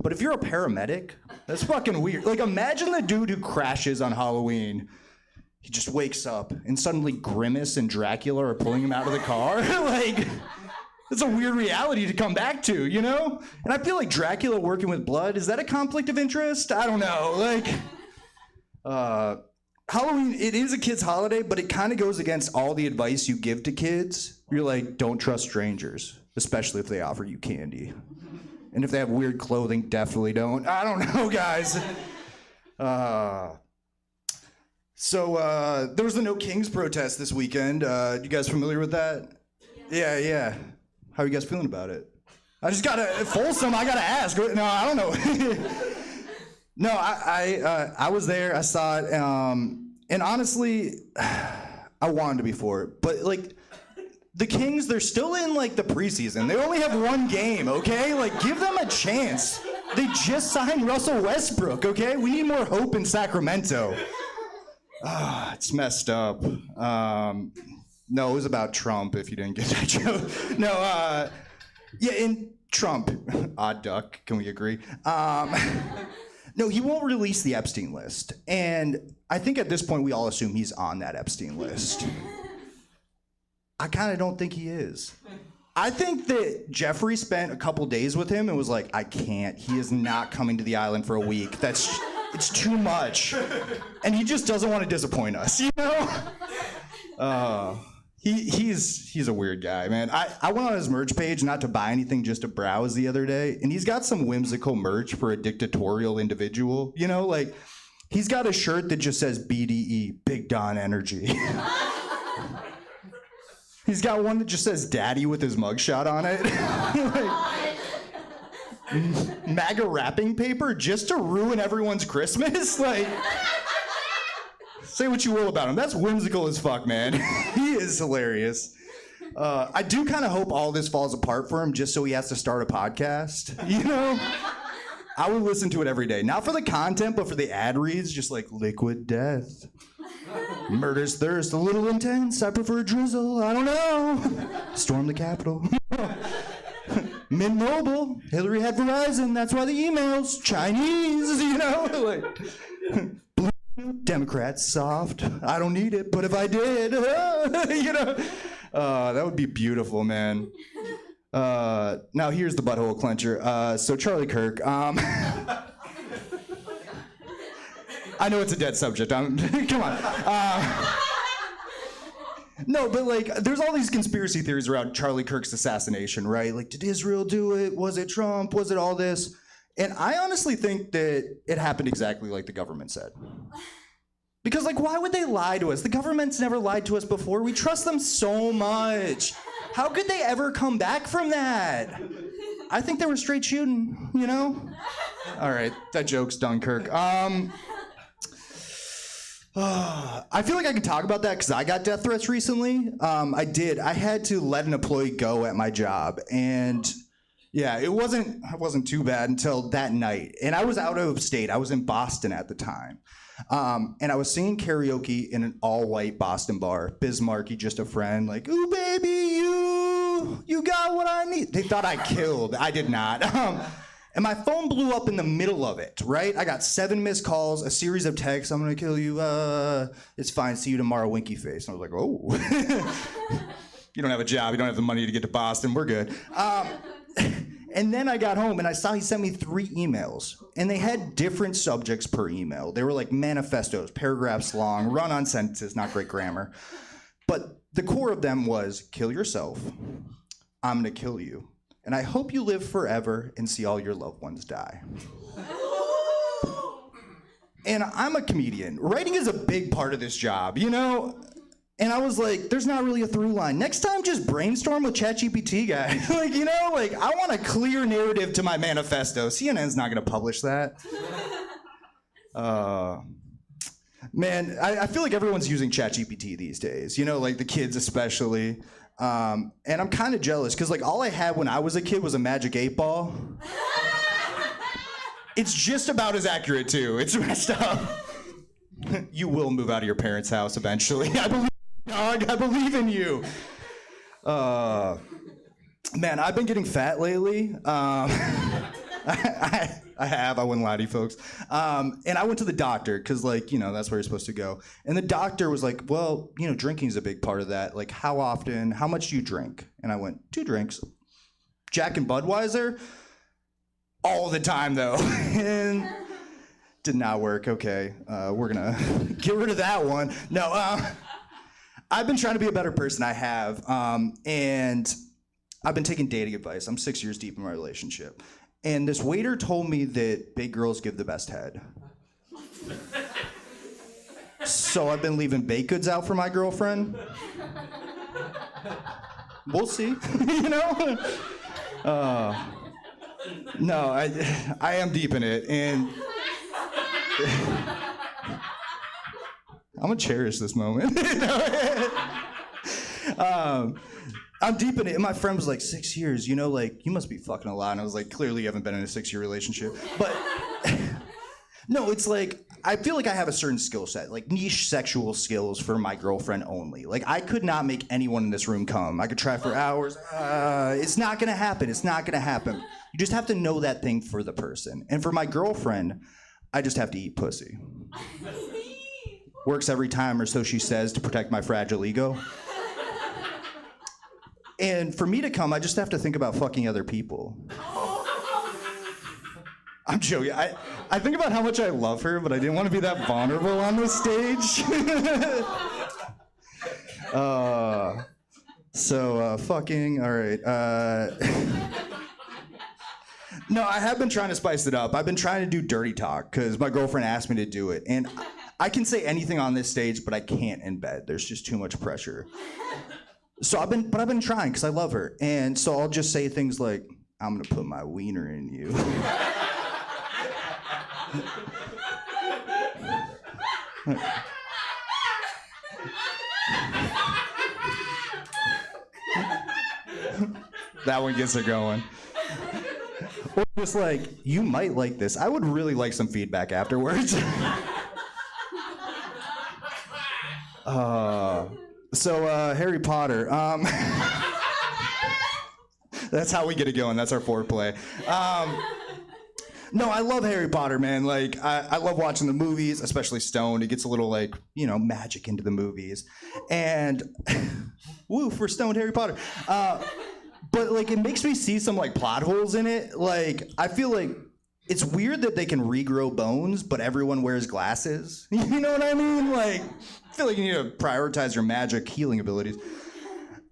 But if you're a paramedic, that's fucking weird. Like, imagine the dude who crashes on Halloween. He just wakes up and suddenly Grimace and Dracula are pulling him out of the car. Like, it's a weird reality to come back to, you know? And I feel like Dracula working with blood, is that a conflict of interest? I don't know. Like, Halloween, it is a kid's holiday, but it kind of goes against all the advice you give to kids. You're like, don't trust strangers, especially if they offer you candy. And if they have weird clothing, definitely don't. I don't know, guys. So there was the No Kings protest this weekend. You guys familiar with that? Yeah. How are you guys feeling about it? I just gotta, Folsom, I gotta ask. No, I don't know. No, I was there, I saw it, and honestly, I wanted to be for it. But like, the Kings, they're still in like the preseason. They only have one game, okay? Like, give them a chance. They just signed Russell Westbrook, okay? We need more hope in Sacramento. It's messed up. No, it was about Trump, if you didn't get that joke. No, yeah, in Trump, odd duck, can we agree? No, he won't release the Epstein list. And I think at this point we all assume he's on that Epstein list. I kind of don't think he is. I think that Jeffrey spent a couple days with him and was like, I can't. He is not coming to the island for a week. It's too much. And he just doesn't want to disappoint us, you know? He's a weird guy, man. I went on his merch page, not to buy anything, just to browse the other day, and he's got some whimsical merch for a dictatorial individual. You know, like, he's got a shirt that just says BDE, Big Don Energy. He's got one that just says Daddy with his mugshot on it. Like, MAGA wrapping paper just to ruin everyone's Christmas? Like, say what you will about him. That's whimsical as fuck, man. He is hilarious. I do kind of hope all this falls apart for him just so he has to start a podcast. You know? I would listen to it every day. Not for the content, but for the ad reads, just like Liquid Death. Murder's Thirst, a little intense. I prefer drizzle. I don't know. Storm the Capitol. Mint Mobile. Hillary had Verizon. That's why the emails. Chinese, you know? Like, Blue Democrats, soft. I don't need it, but if I did, you know? That would be beautiful, man. Now here's the butthole clencher. So Charlie Kirk. I know it's a dead subject. Come on. No, but like, there's all these conspiracy theories around Charlie Kirk's assassination, right? Like, did Israel do it? Was it Trump? Was it all this? And I honestly think that it happened exactly like the government said. Because, like, why would they lie to us? The government's never lied to us before. We trust them so much. How could they ever come back from that? I think they were straight shooting, you know? All right, that joke's done, Kirk. I feel like I can talk about that because I got death threats recently. I did. I had to let an employee go at my job, and Yeah, it wasn't too bad until that night. And I was out of state. I was in Boston at the time. And I was singing karaoke in an all-white Boston bar. Bismarcky, just a friend, like, ooh, baby, you got what I need. They thought I killed. I did not. And my phone blew up in the middle of it, right? I got 7 missed calls, a series of texts. I'm gonna kill you. It's fine. See you tomorrow, winky face. And I was like, oh. You don't have a job. You don't have the money to get to Boston. We're good. And then I got home and I saw he sent me 3 emails. And they had different subjects per email. They were like manifestos, paragraphs long, run-on sentences, not great grammar. But the core of them was, kill yourself. I'm gonna kill you. And I hope you live forever and see all your loved ones die. And I'm a comedian. Writing is a big part of this job, you know? And I was like, there's not really a through line. Next time, just brainstorm with ChatGPT, guys. Like, you know, like, I want a clear narrative to my manifesto. CNN's not gonna publish that. Man, I feel like everyone's using ChatGPT these days, you know, like the kids especially. And I'm kind of jealous, because like all I had when I was a kid was a Magic 8-ball. It's just about as accurate too. It's messed up. You will move out of your parents' house eventually. I believe, dog. I believe in you. Man, I've been getting fat lately. I have. I wouldn't lie to you folks. And I went to the doctor because, like, you know, that's where you're supposed to go. And the doctor was like, well, you know, drinking is a big part of that. Like, how often, how much do you drink? And I went, 2 drinks. Jack and Budweiser? All the time, though. And did not work. Okay, we're going to get rid of that one. No, I've been trying to be a better person. I have. And I've been taking dating advice. I'm 6 years deep in my relationship. And this waiter told me that big girls give the best head. So I've been leaving baked goods out for my girlfriend. We'll see, you know? No, I am deep in it, and I'm gonna cherish this moment. I'm deep in it, and my friend was like, 6 years, you know, like, you must be fucking a lot. And I was like, clearly you haven't been in a 6-year relationship. But, no, it's like, I feel like I have a certain skill set, like niche sexual skills for my girlfriend only. Like, I could not make anyone in this room come. I could try for hours. It's not gonna happen. It's not gonna happen. You just have to know that thing for the person. And for my girlfriend, I just have to eat pussy. Works every time, or so she says, to protect my fragile ego. And for me to come, I just have to think about fucking other people. I'm joking. I think about how much I love her, but I didn't want to be that vulnerable on this stage. Fucking, all right. No, I have been trying to spice it up. I've been trying to do dirty talk, because my girlfriend asked me to do it. And I can say anything on this stage, but I can't in bed. There's just too much pressure. So I've been trying, because I love her. And so I'll just say things like, I'm gonna put my wiener in you. That one gets her going. Or just like, you might like this. I would really like some feedback afterwards. Harry Potter. That's how we get it going. That's our foreplay. No, I love Harry Potter, man. Like, I love watching the movies, especially Stoned. It gets a little, like, you know, magic into the movies. And, woo, for Stoned Harry Potter. But, like, it makes me see some, like, plot holes in it. Like, I feel like it's weird that they can regrow bones, but everyone wears glasses. You know what I mean? Like, I feel like you need to prioritize your magic healing abilities.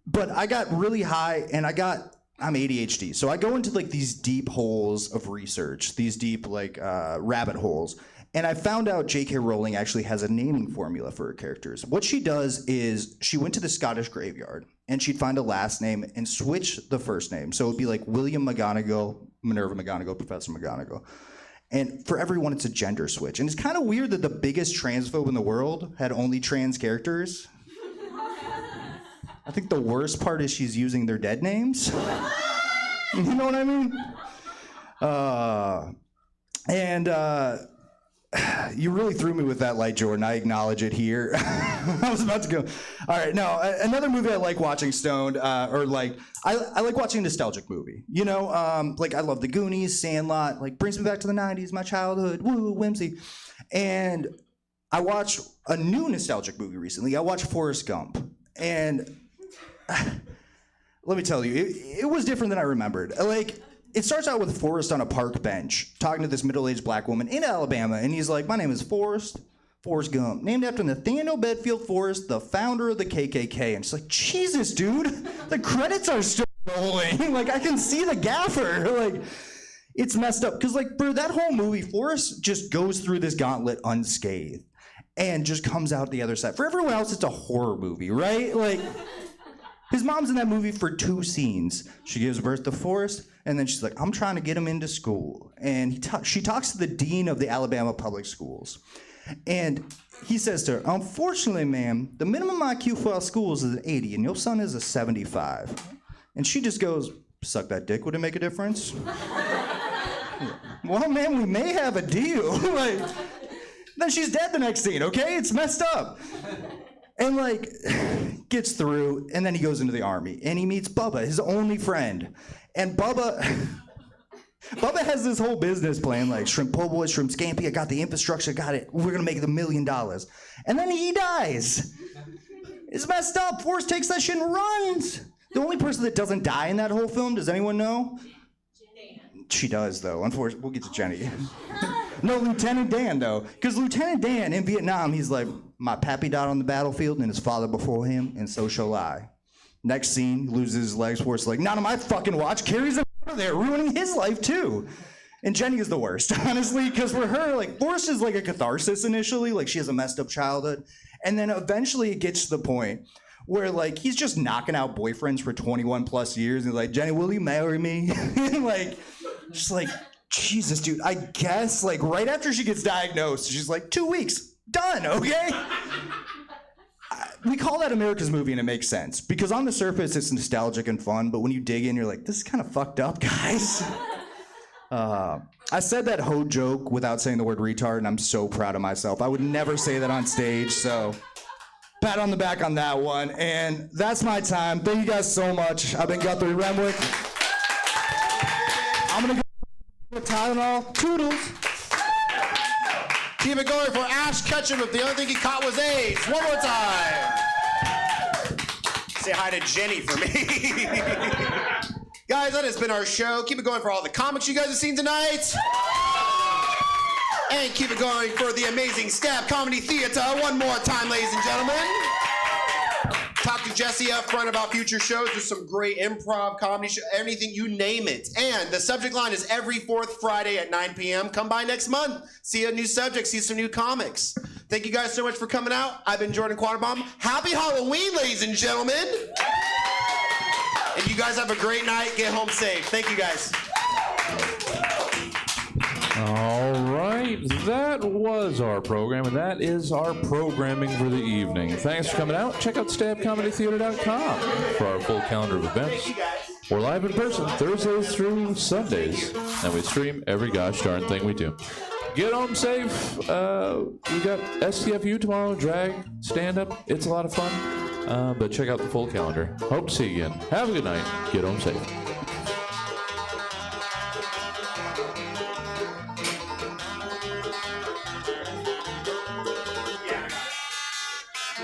But I got really high, and I'm ADHD, so I go into like these deep holes of research, these deep like rabbit holes, and I found out J.K. Rowling actually has a naming formula for her characters. What she does is she went to the Scottish graveyard, and she'd find a last name and switch the first name. So it'd be like William McGonagall, Minerva McGonagall, Professor McGonagall. And for everyone, it's a gender switch. And it's kind of weird that the biggest transphobe in the world had only trans characters. I think the worst part is she's using their dead names. You know what I mean? You really threw me with that light, Jordan. I acknowledge it here. I was about to go. All right, now another movie I like watching stoned, I like watching a nostalgic movie. You know, like I love The Goonies, Sandlot, like brings me back to the '90s, my childhood, woo, whimsy. And I watched a new nostalgic movie recently. I watched Forrest Gump, and let me tell you, it was different than I remembered. Like. It starts out with Forrest on a park bench talking to this middle-aged black woman in Alabama, and he's like, my name is Forrest Gump, named after Nathaniel Bedfield Forrest, the founder of the KKK. And she's like, Jesus, dude, the credits are still rolling. Like, I can see the gaffer. Like, it's messed up. Because, like, for that whole movie, Forrest just goes through this gauntlet unscathed and just comes out the other side. For everyone else, it's a horror movie, right? Like, his mom's in that movie for 2 scenes. She gives birth to Forrest, and then she's like, I'm trying to get him into school. And she talks to the dean of the Alabama public schools. And he says to her, unfortunately, ma'am, the minimum IQ for our schools is an 80, and your son is a 75. And she just goes, suck that dick, would it make a difference? Well, ma'am, we may have a deal. Like, then she's dead the next scene, okay? It's messed up. And like, gets through, and then he goes into the army, and he meets Bubba, his only friend. And Bubba has this whole business plan, like shrimp po' boy, shrimp scampi, I got the infrastructure, got it, we're gonna make $1 million. And then he dies. It's messed up. Forrest takes that shit and runs. The only person that doesn't die in that whole film, does anyone know? She does, though. Unfortunately, we'll get to Jenny. No, Lieutenant Dan, though. Because Lieutenant Dan in Vietnam, he's like, my pappy died on the battlefield and his father before him, and so shall I. Next scene, loses his legs. Forrest's like, not on my fucking watch. Carries him out of there, ruining his life, too. And Jenny is the worst, honestly, because for her, like, Forrest is like a catharsis initially. Like, she has a messed up childhood. And then eventually it gets to the point where, like, he's just knocking out boyfriends for 21 plus years. And he's like, Jenny, will you marry me? And, like, just like, Jesus, dude, I guess, like, right after she gets diagnosed, she's like, 2 weeks, done, okay? We call that America's Movie, and it makes sense. Because on the surface, it's nostalgic and fun, but when you dig in, you're like, this is kind of fucked up, guys. I said that hoe joke without saying the word retard, and I'm so proud of myself. I would never say that on stage, so pat on the back on that one. And that's my time. Thank you guys so much. I've been Guthrie Renwick. I'm gonna go with Tylenol. Toodles. Keep it going for Ash Ketchum if the only thing he caught was AIDS. One more time. Say hi to Jenny for me. Guys, that has been our show. Keep it going for all the comics you guys have seen tonight. And keep it going for the amazing Stab Comedy Theater. One more time, ladies and gentlemen. Talk to Jesse up front about future shows. There's some great improv, comedy, anything, you name it. And the subject line is every 4th Friday at 9 p.m. Come by next month. See a new subject, see some new comics. Thank you guys so much for coming out. I've been Jordan Quattrobomb. Happy Halloween, ladies and gentlemen. And you guys have a great night. Get home safe. Thank you, guys. All right, that was our program, and that is our programming for the evening. Thanks for coming out. Check out stabcomedytheater.com for our full calendar of events. We're live in person Thursdays through Sundays, and we stream every gosh darn thing we do. Get home safe. We got STFU tomorrow, drag, stand-up. It's a lot of fun, but check out the full calendar. Hope to see you again. Have a good night. Get home safe.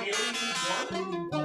Yeah.